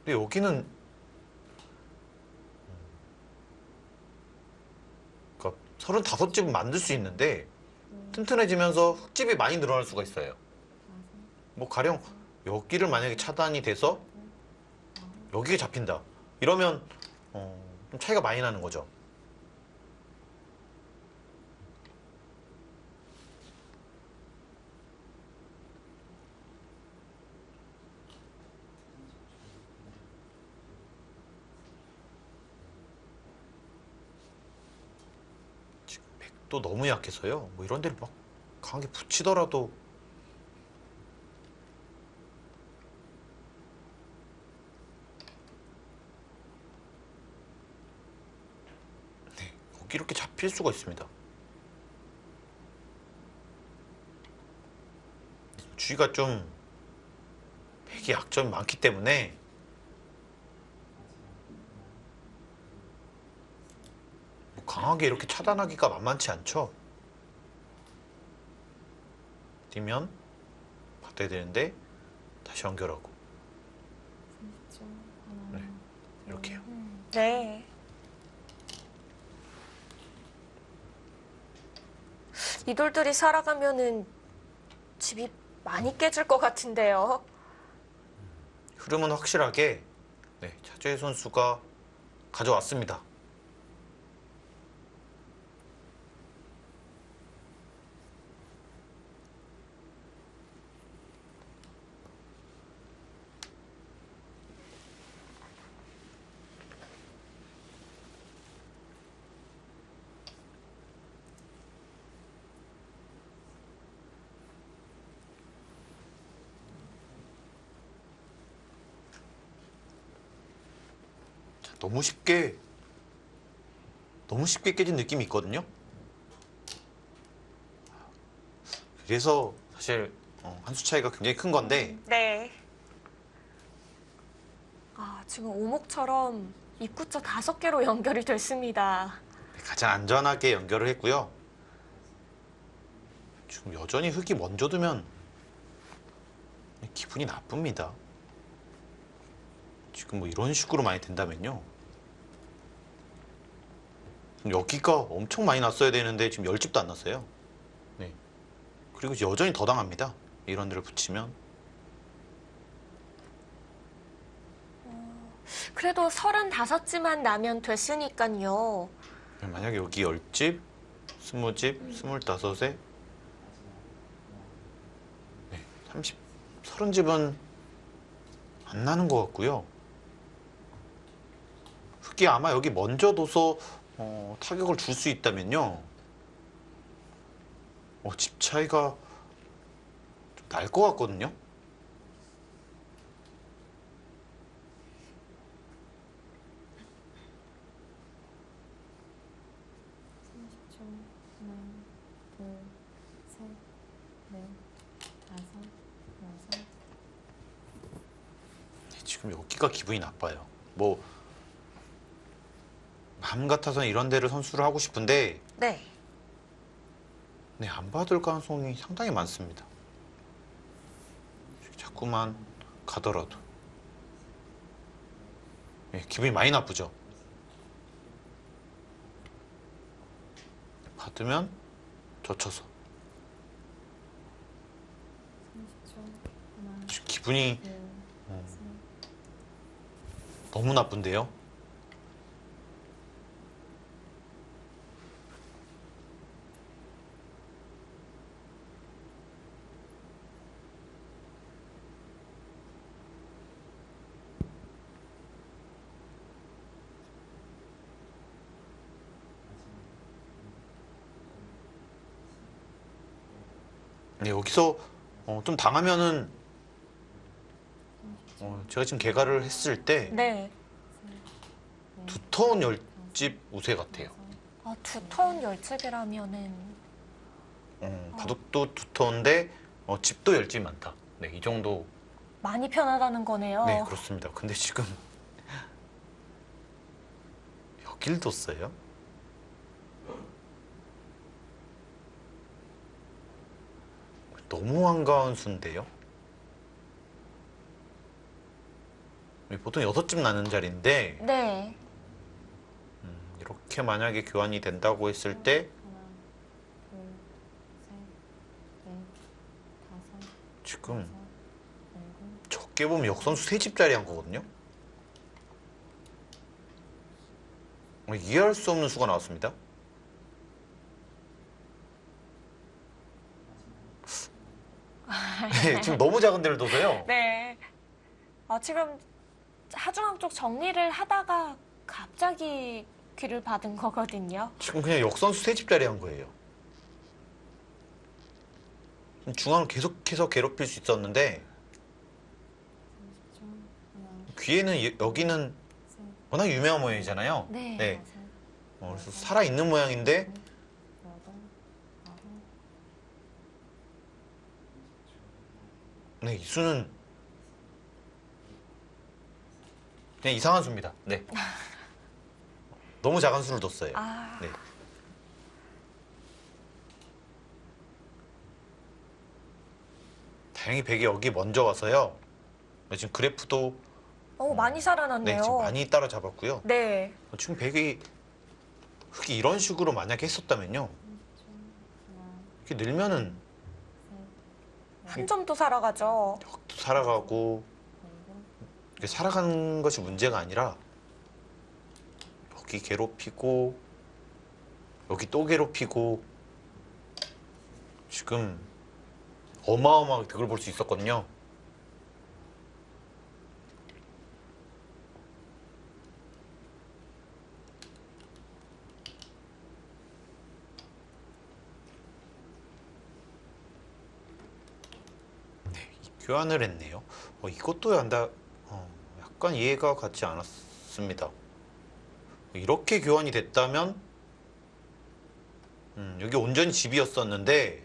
근데 여기는 그러니까 35집은 만들 수 있는데 튼튼해지면서 흙집이 많이 늘어날 수가 있어요. 뭐 가령 여기를 만약에 차단이 돼서 여기가 잡힌다. 이러면 좀 차이가 많이 나는 거죠. 지금 백도 너무 약해서요. 뭐 이런 데를 막 강하게 붙이더라도 거기 이렇게 잡힐 수가 있습니다. 주위가 좀 백이 약점이 많기 때문에 뭐 강하게 이렇게 차단하기가 만만치 않죠. 뛰면 받아야 되는데 다시 연결하고 30초. 하나, 네, 이렇게요. 네. 이 돌들이 살아가면은 집이 많이 깨질 것 같은데요. 흐름은 확실하게 네, 차주혜 선수가 가져왔습니다. 너무 쉽게 깨진 느낌이 있거든요. 그래서 사실 한 수 차이가 굉장히 큰 건데 네. 아, 지금 오목처럼 입구자 5개로 연결이 됐습니다. 가장 안전하게 연결을 했고요. 지금 여전히 흙이 먼저 두면 기분이 나쁩니다. 지금 뭐 이런 식으로 많이 된다면요. 여기가 엄청 많이 났어야 되는데 지금 10집도 안 났어요. 네. 그리고 여전히 더 당합니다. 이런 데를 붙이면. 그래도 35집만 나면 됐으니까요. 만약에 여기 10집, 20집, 25에 30집은 안 나는 것 같고요. 흙이 아마 여기 먼저 둬서 타격을 줄 수 있다면요. 집 차이가 좀 날 것 같거든요. 하나, 둘, 셋, 넷, 다섯, 여섯. 지금 여기가 기분이 나빠요. 뭐 마음 같아서는 이런 데를 선수를 하고 싶은데 네. 네, 안 받을 가능성이 상당히 많습니다. 자꾸만 가더라도 네, 기분이 많이 나쁘죠. 받으면 젖혀서 30초. 하나, 지금 기분이 둘, 셋. 너무 나쁜데요. 네, 여기서 좀 당하면은 제가 지금 개가를 했을 때 네. 두터운 바둑집 우세 같아요. 아, 두터운 열집이라면은 바둑도 두터운데 집도 열집이 많다. 네, 이 정도. 많이 편하다는 거네요. 네, 그렇습니다. 근데 지금 여길 뒀어요? 너무 한가한 수인데요? 보통 6집 나는 자리인데 네. 이렇게 만약에 교환이 된다고 했을 때 하나, 둘, 셋, 넷, 다섯, 지금 여섯, 일곱, 적게 보면 역선수 3집짜리 한 거거든요? 이해할 수 없는 수가 나왔습니다. 네, 지금 너무 작은 데를 둬서요. 네. 지금 하중항 쪽 정리를 하다가 갑자기 귀를 받은 거거든요. 지금 그냥 역선수 3집짜리 한 거예요. 중앙을 계속해서 괴롭힐 수 있었는데 30초. 하나, 귀에는 여기는 셋, 워낙 유명한 모양이잖아요. 네. 다섯, 그래서 살아있는 모양인데 여덟, 아홉, 네, 이 수는 그냥 이상한 수입니다. 네. 너무 작은 수를 뒀어요. 아, 네. 다행히 백이 여기 먼저 와서요. 지금 그래프도 많이 네, 살아났네요. 지금 많이 따라잡았고요. 네. 지금 백이 흙이 이런 식으로 만약에 했었다면요. 30초. 하나, 이렇게 늘면은 셋, 한 점도 살아가죠. 흙도 살아가고 일곱, 이게 살아가는 것이 문제가 아니라 여기 괴롭히고 여기 또 괴롭히고 지금 어마어마하게 득을 볼 수 있었거든요. 네, 교환을 했네요. 이것도 약간 이해가 가지 않았습니다. 이렇게 교환이 됐다면 여기 온전히 집이었었는데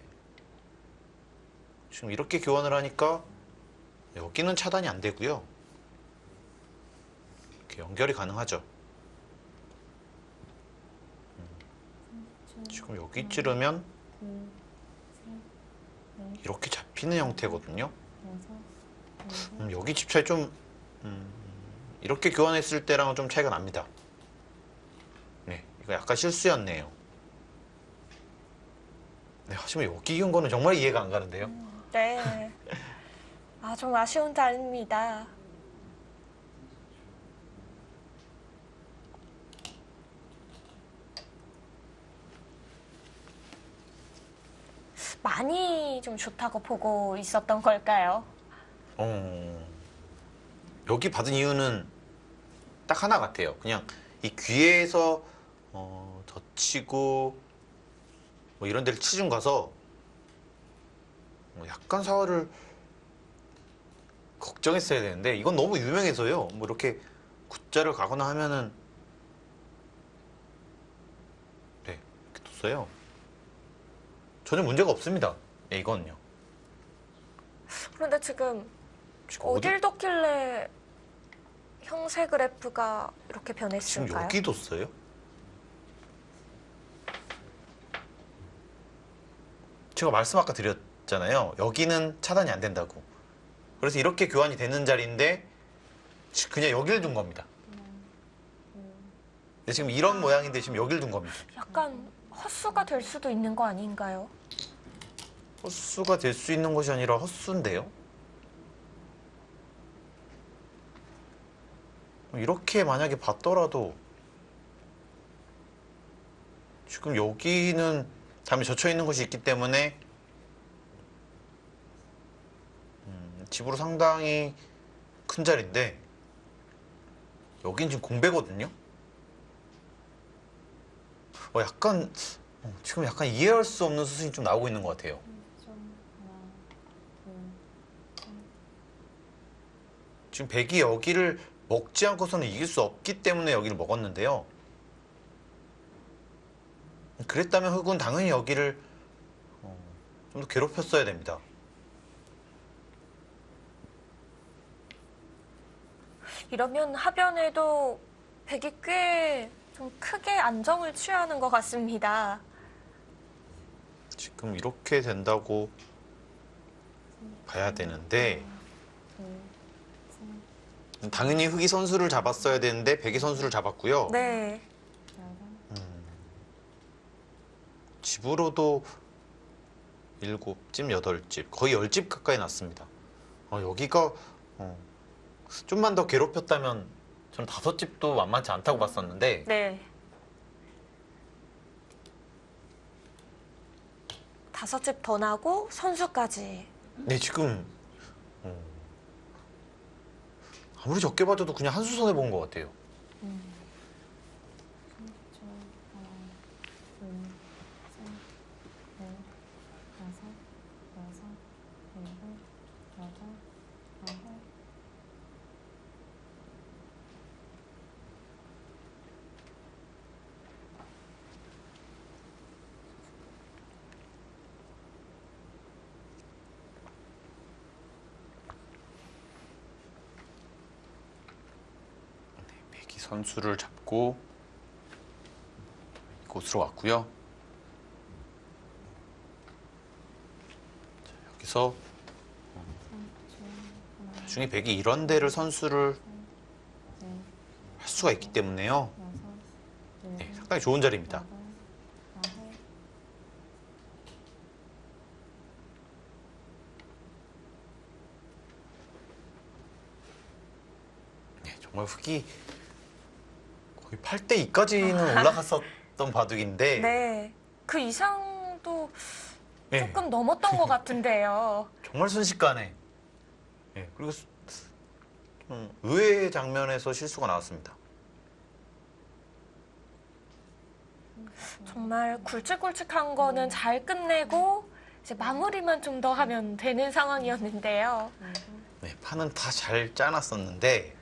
지금 이렇게 교환을 하니까 여기는 차단이 안 되고요. 이렇게 연결이 가능하죠. 30초. 지금 여기 찌르면 둘, 셋, 넷, 이렇게 잡히는 형태거든요. 여섯, 일곱, 여기 집 차이 좀 이렇게 교환했을 때랑은 좀 차이가 납니다. 네, 이거 약간 실수였네요. 네, 하지만 여기 이은 거는 정말 이해가 안 가는데요. 네. 좀 아쉬운 자리입니다. 많이 좀 좋다고 보고 있었던 걸까요? 여기 받은 이유는 딱 하나 같아요. 그냥 이 귀에서 젖히고 뭐 이런 데를 치중 가서 약간 사활을 걱정했어야 되는데 이건 너무 유명해서요. 뭐 이렇게 굿자를 가거나 하면은 네, 이렇게 뒀어요. 전혀 문제가 없습니다. 네, 이거는요. 그런데 지금 지금 어디 어딜 뒀길래 형세 그래프가 이렇게 지금 변했을까요? 여기 뒀어요? 제가 말씀 아까 드렸잖아요. 여기는 차단이 안 된다고. 그래서 이렇게 교환이 되는 자리인데 그냥 여길 둔 겁니다. 하나, 둘, 근데 지금 이런 모양인데 지금 여길 둔 겁니다. 약간 헛수가 될 수도 있는 거 아닌가요? 헛수가 될 수 있는 것이 아니라 헛수인데요. 이렇게 만약에 봤더라도 지금 여기는 담에 젖혀 있는 것이 있기 때문에 집으로 상당히 큰 자리인데 여긴 지금 공배거든요. 약간 지금 약간 이해할 수 없는 수순이 좀 나오고 있는 것 같아요. 30초. 하나, 둘, 셋, 지금 백이 여기를 먹지 않고서는 이길 수 없기 때문에 여기를 먹었는데요. 그랬다면 흑은 당연히 여기를 좀 더 괴롭혔어야 됩니다. 이러면 하변에도 백이 꽤 좀 크게 안정을 취하는 것 같습니다. 지금 이렇게 된다고 봐야 되는데 당연히 흑이 선수를 잡았어야 되는데 백이 선수를 잡았고요. 네. 집으로도 7집, 8집, 거의 10집 가까이 났습니다. 여기가 좀만 더 괴롭혔다면 저는 5집도 만만치 않다고 봤었는데 네. 5집 더 나고 선수까지. 네, 지금 아무리 적게 봐줘도 그냥 한 수 손해본 것 같아요. 3초, 하나, 둘, 셋, 넷, 다섯, 여섯, 일곱, 여덟, 아홉. 백이 선수를 잡고 이곳으로 왔고요. 자, 여기서 나중에 백이 이런 데를 선수를 할 수가 있기 때문에요. 네, 상당히 좋은 자리입니다. 네, 정말 흑이 거의 8대 2까지는 올라갔었던 바둑인데 네. 그 이상도 네, 조금 넘었던 것 같은데요. 정말 순식간에 그리고 좀 의외의 장면에서 실수가 나왔습니다. 정말 굵직굵직한 거는 잘 끝내고 이제 마무리만 좀 더 하면 되는 상황이었는데요. 네, 판은 다 잘 짜놨었는데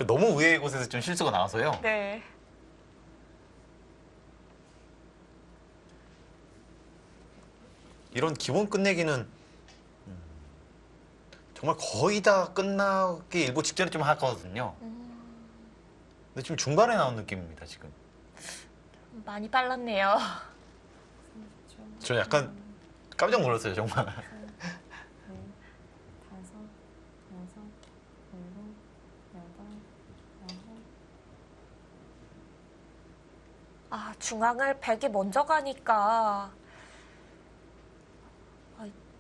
너무 의외의 곳에서 좀 실수가 나와서요. 네. 이런 기본 끝내기는 정말 거의 다 끝나기 일보 직전에 좀 하거든요. 근데 지금 중반에 나온 느낌입니다, 지금. 많이 빨랐네요. 저 약간 깜짝 놀랐어요, 정말. 다섯, 여섯, 일곱, 여덟, 아홉. 아, 중앙을 백이 먼저 가니까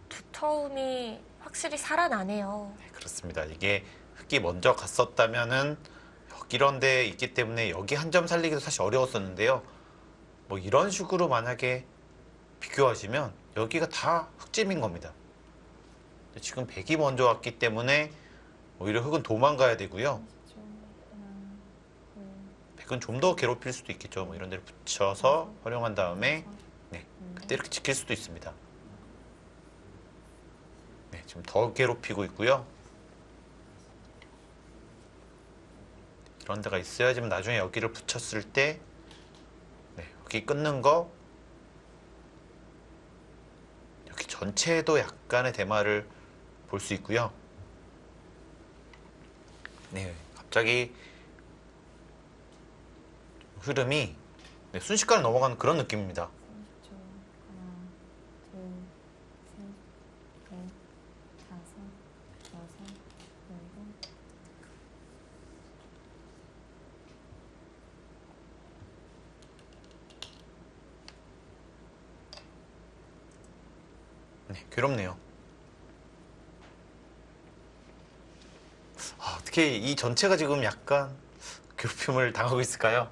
두터움이 확실히 살아나네요. 네, 그렇습니다. 이게 흑이 먼저 갔었다면은 이런 데 있기 때문에 여기 한 점 살리기도 사실 어려웠었는데요. 뭐 이런 식으로 만약에 비교하시면 여기가 다 흑집인 겁니다. 근데 지금 백이 먼저 왔기 때문에 오히려 흑은 도망가야 되고요. 30초, 하나, 둘, 백은 좀 더 괴롭힐 수도 있겠죠. 뭐 이런 데를 붙여서 활용한 다음에 네, 그때 이렇게 지킬 수도 있습니다. 네, 지금 더 괴롭히고 있고요. 이런 데가 있어야지만 나중에 여기를 붙였을 때 네, 여기 끊는 거 여기 전체에도 약간의 대마를 볼 수 있고요. 네, 갑자기 흐름이 네, 순식간에 넘어가는 그런 느낌입니다. 30초, 하나, 둘, 셋, 넷, 다섯, 여섯, 일곱. 네, 괴롭네요. 어떻게 이 전체가 지금 약간 괴롭힘을 당하고 있을까요?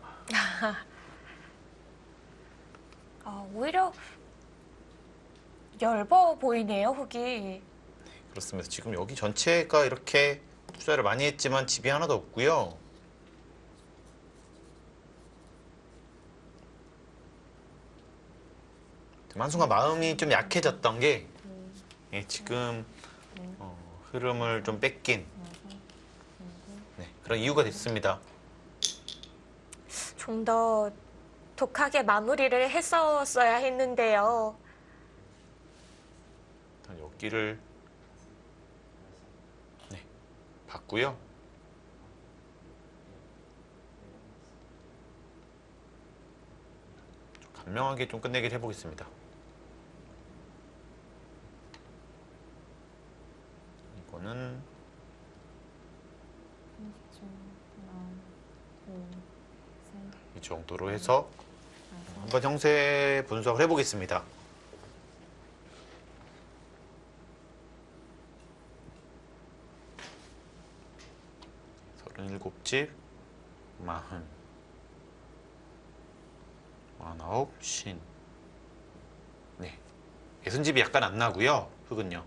오히려 엷어 보이네요, 흑이. 그렇습니다. 지금 여기 전체가 이렇게 투자를 많이 했지만 집이 하나도 없고요. 한순간 마음이 좀 약해졌던 게 지금 흐름을 좀 뺏긴 여섯, 일곱, 그런 이유가 됐습니다. 좀 더 독하게 마무리를 했었어야 했는데요. 일단 여기를 네, 봤고요. 좀 간명하게 좀 끝내기를 해보겠습니다. 이거는 30초. 하나, 둘, 셋, 이 정도로 해서 다섯, 한번 형세 분석을 해보겠습니다. 서른일곱 집, 마흔, 마흔아홉, 쉰. 네, 예순집이 약간 안 나고요. 흙은요.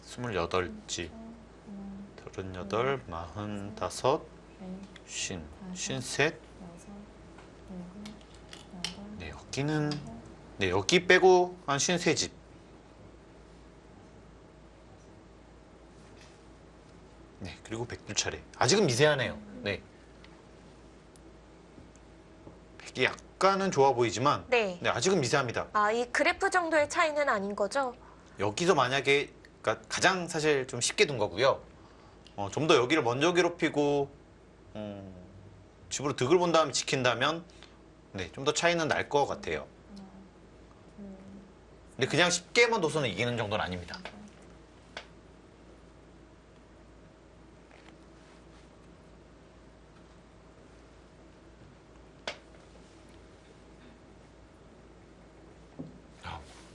스물여덟 집, 하나, 서른여덟, 마흔다섯, 넷, 쉰, 쉰셋. 여섯, 일곱, 여덟, 네, 여기는 네, 여기 빼고 한 53집. 네, 그리고 100불 차례. 아직은 미세하네요. 네. 100이 약간은 좋아 보이지만 네. 네, 아직은 미세합니다. 아, 이 그래프 정도의 차이는 아닌 거죠? 여기서 만약에 그러니까 가장 사실 좀 쉽게 둔 거고요. 좀 더 여기를 먼저 괴롭히고 집으로 득을 본 다음에 지킨다면 네, 좀 더 차이는 날 것 같아요. 근데 그냥 쉽게만 둬서는 이기는 정도는 아닙니다.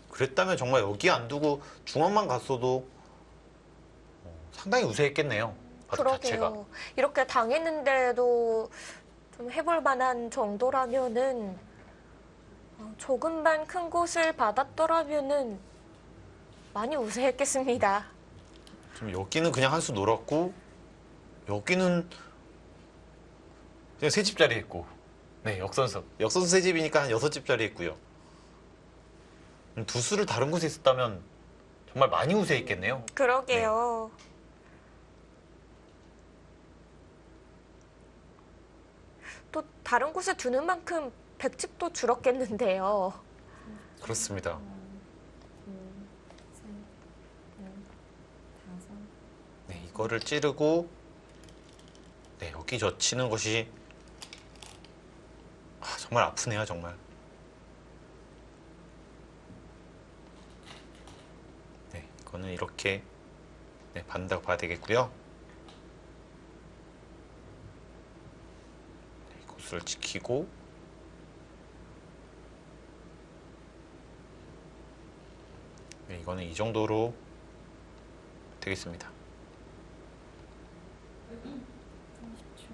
그랬다면 정말 여기 안 두고 중앙만 갔어도 상당히 우세했겠네요. 바둑 자체가. 그러게요. 이렇게 당했는데도 좀 해볼 만한 정도라면은 조금만 큰 곳을 받았더라면은 많이 우세했겠습니다. 지금 여기는 그냥 한 수 놀았고 여기는 그냥 세 집짜리 했고 네, 역선수 세 집이니까 한 6집짜리 했고요. 두 수를 다른 곳에 있었다면 정말 많이 우세했겠네요. 그러게요. 또 다른 곳에 두는 만큼 백집도 줄었겠는데요. 그렇습니다. 하나, 둘, 셋, 넷, 다섯, 네, 이거를 찌르고 네, 여기 젖히는 것이 정말 아프네요, 정말. 네, 이거는 이렇게 네, 받는다고 봐야 되겠고요. 네, 고수를 지키고 네, 이거는 이 정도로 되겠습니다. 30초.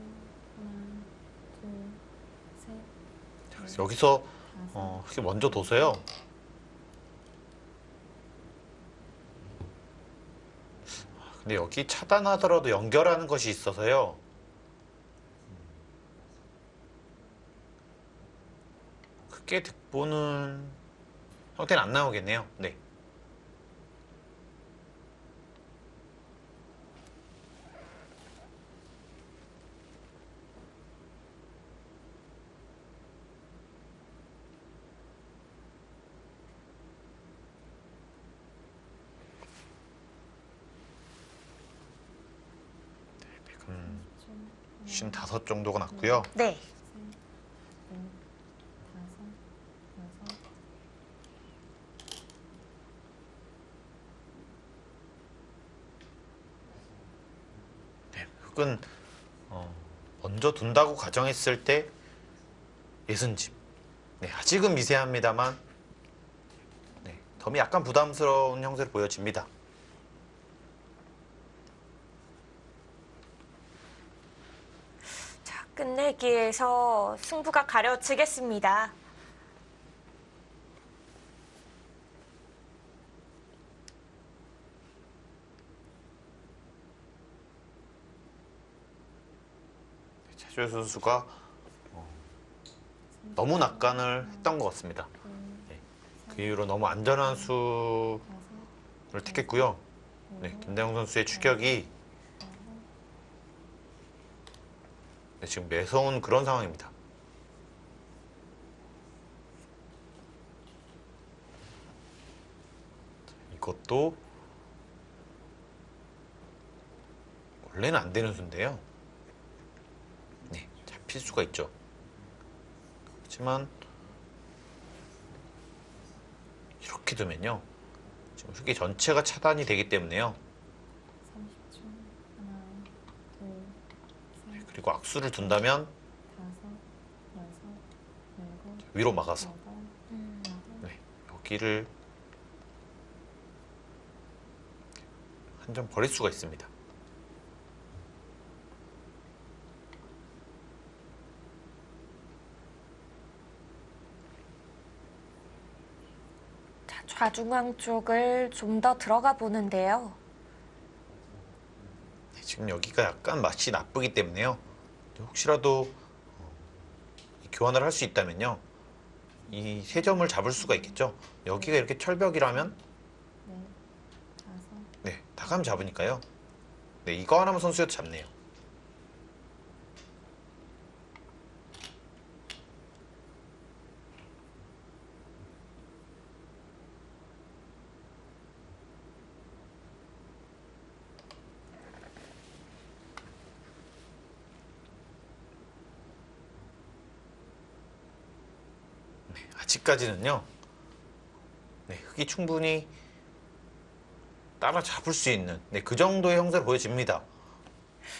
하나, 둘, 셋, 자, 그래서 여기서 다섯, 이렇게 먼저 둬서요. 근데 여기 차단하더라도 연결하는 것이 있어서요. 크게 득보는 형태는 안 나오겠네요. 네. 지금 55 정도가 났고요. 네. 셋, 넷, 다섯, 여섯, 네, 흙은 먼저 둔다고 가정했을 때 예순집. 네, 아직은 미세합니다만 네, 덤이 약간 부담스러운 형태로 보여집니다. 자, 끝내기에서 승부가 가려지겠습니다. 최주혜 선수가 너무 낙관을 했던 것 같습니다. 네, 그 이후로 너무 안전한 수를 를 택했고요. 네, 김다영 선수의 추격이 네, 지금 매서운 그런 상황입니다. 이것도 원래는 안 되는 수인데요. 네, 잡힐 수가 있죠. 하지만 이렇게 두면요. 지금 흙이 전체가 차단이 되기 때문에요. 30초. 하나, 둘, 셋, 그리고 악수를 둔다면 다섯, 여섯, 일곱, 위로 막아서 여덟, 음. 아홉, 네, 여기를 한 점 버릴 수가 있습니다. 자, 좌중앙 쪽을 좀 더 들어가 보는데요. 네, 지금 여기가 약간 맛이 나쁘기 때문에요. 혹시라도 교환을 할 수 있다면요. 이 세 점을 잡을 수가 있겠죠. 여기가 이렇게 철벽이라면 넷, 다섯, 네, 다 감 잡으니까요. 네, 이거 하나만 선수여도 잡네요. 네, 아직까지는요. 네, 흙이 충분히 따라잡을 수 있는 네, 그 정도의 형세를 보여집니다.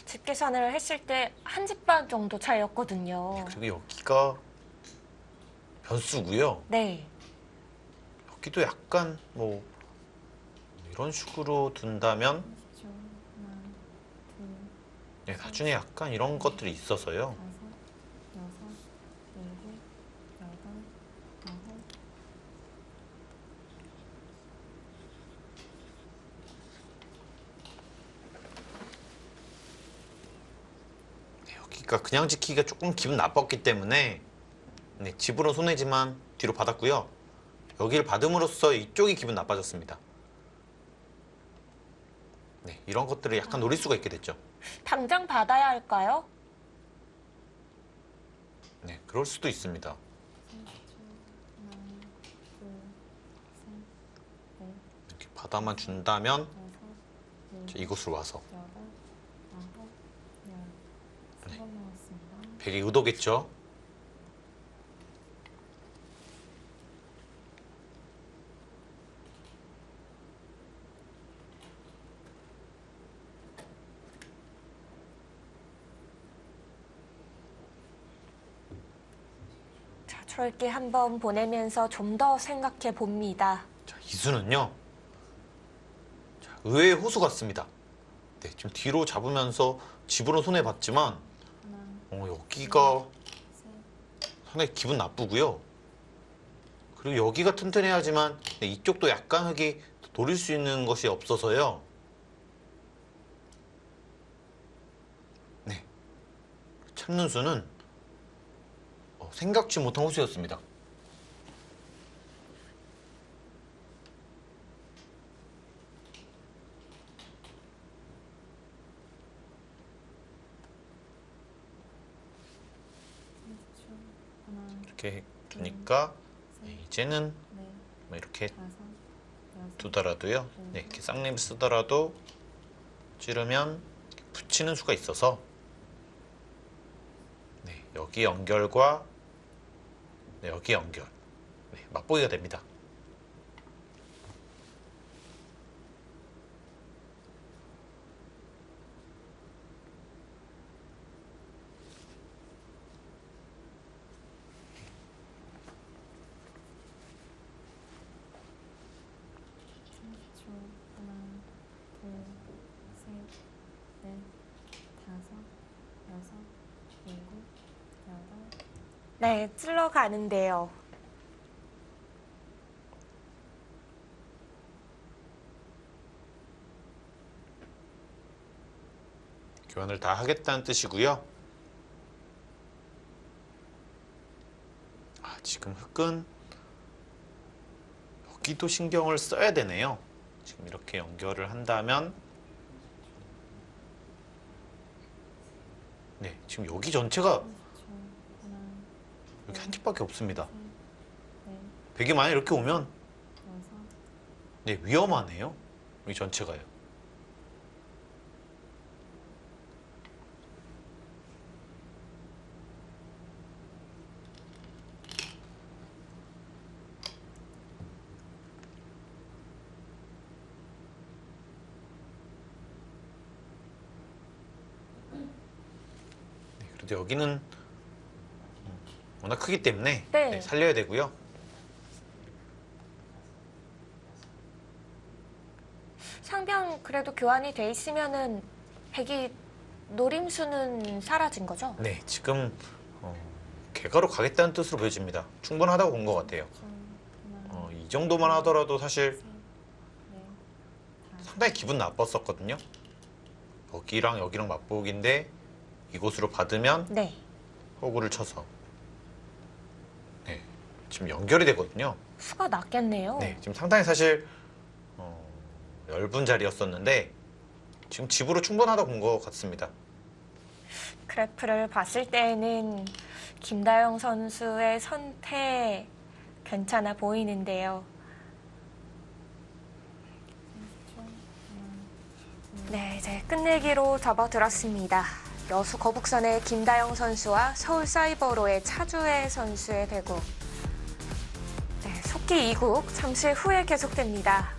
집계산을 했을 때 한 집 반 정도 차이였거든요. 그리고 여기가 변수고요. 네. 여기도 약간 뭐 이런 식으로 둔다면 30초. 하나, 둘, 네, 나중에 약간 이런 것들이 있어서요. 다섯, 여섯, 일곱, 여덟, 아홉, 네, 여기가 그냥 지키기가 조금 기분 나빴기 때문에 네, 집으로 손해지만 뒤로 받았고요. 여기를 받음으로써 이쪽이 기분 나빠졌습니다. 네, 이런 것들을 약간 노릴 수가 있게 됐죠. 당장 받아야 할까요? 네, 그럴 수도 있습니다. 30초. 하나, 둘, 셋, 넷, 이렇게 받아만 준다면 여섯, 자, 일곱, 이곳으로 와서 여덟, 아홉, 열. 네. 3번 나왔습니다. 백이 의도겠죠. 자, 철기 한번 보내면서 좀 더 생각해 봅니다. 자, 이수는요. 자, 의외의 호수 같습니다. 네, 지금 뒤로 잡으면서 집으로 손해 봤지만 하나, 여기가 셋, 상당히 기분 나쁘고요. 그리고 여기가 튼튼해야지만 네, 이쪽도 약간 흙이 노릴 수 있는 것이 없어서요. 네, 찾는 수는 생각지 못한 호수였습니다. 하나, 이렇게 두니까 네, 이제는 넷, 뭐 이렇게 다섯, 여섯, 두더라도요. 네, 이렇게 쌍립 쓰더라도 찌르면 붙이는 수가 있어서 네, 여기 연결과 네, 여기 연결 네, 맛보기가 됩니다. 초 하나, 둘, 셋, 넷, 다섯, 여섯, 일곱, 여덟, 네, 찔러 가는데요. 교환을 다 하겠다는 뜻이고요. 지금 흙은 여기도 신경을 써야 되네요. 지금 이렇게 연결을 한다면 네, 지금 여기 전체가 30초. 하나, 여기 한 tip밖에 없습니다. 넷, 백이 만약 이렇게 오면 여섯, 네, 위험하네요. 이 전체가요. 네, 그래도 여기는 워낙 크기 때문에 네. 네, 살려야 되고요. 상변 그래도 교환이 돼 있으면은 백이 노림수는 사라진 거죠? 네, 지금 개가로 가겠다는 뜻으로 보여집니다. 충분하다고 본 것 같아요. 하나, 이 정도만 하더라도 사실 셋, 넷, 다섯, 상당히 기분 나빴었거든요. 여기랑 여기랑 맞보기인데 이곳으로 받으면 네. 허구를 쳐서 네, 지금 연결이 되거든요. 수가 났겠네요. 네, 지금 상당히 사실 얇은 자리였었는데 지금 집으로 충분하다고 본 것 같습니다. 그래프를 봤을 때는 김다영 선수의 선택 괜찮아 보이는데요. 30초. 하나, 네, 이제 끝내기로 접어들었습니다. 여수 거북선의 김다영 선수와 서울 사이버로의 차주혜 선수의 대국. 네, 속기 2국 잠시 후에 계속됩니다.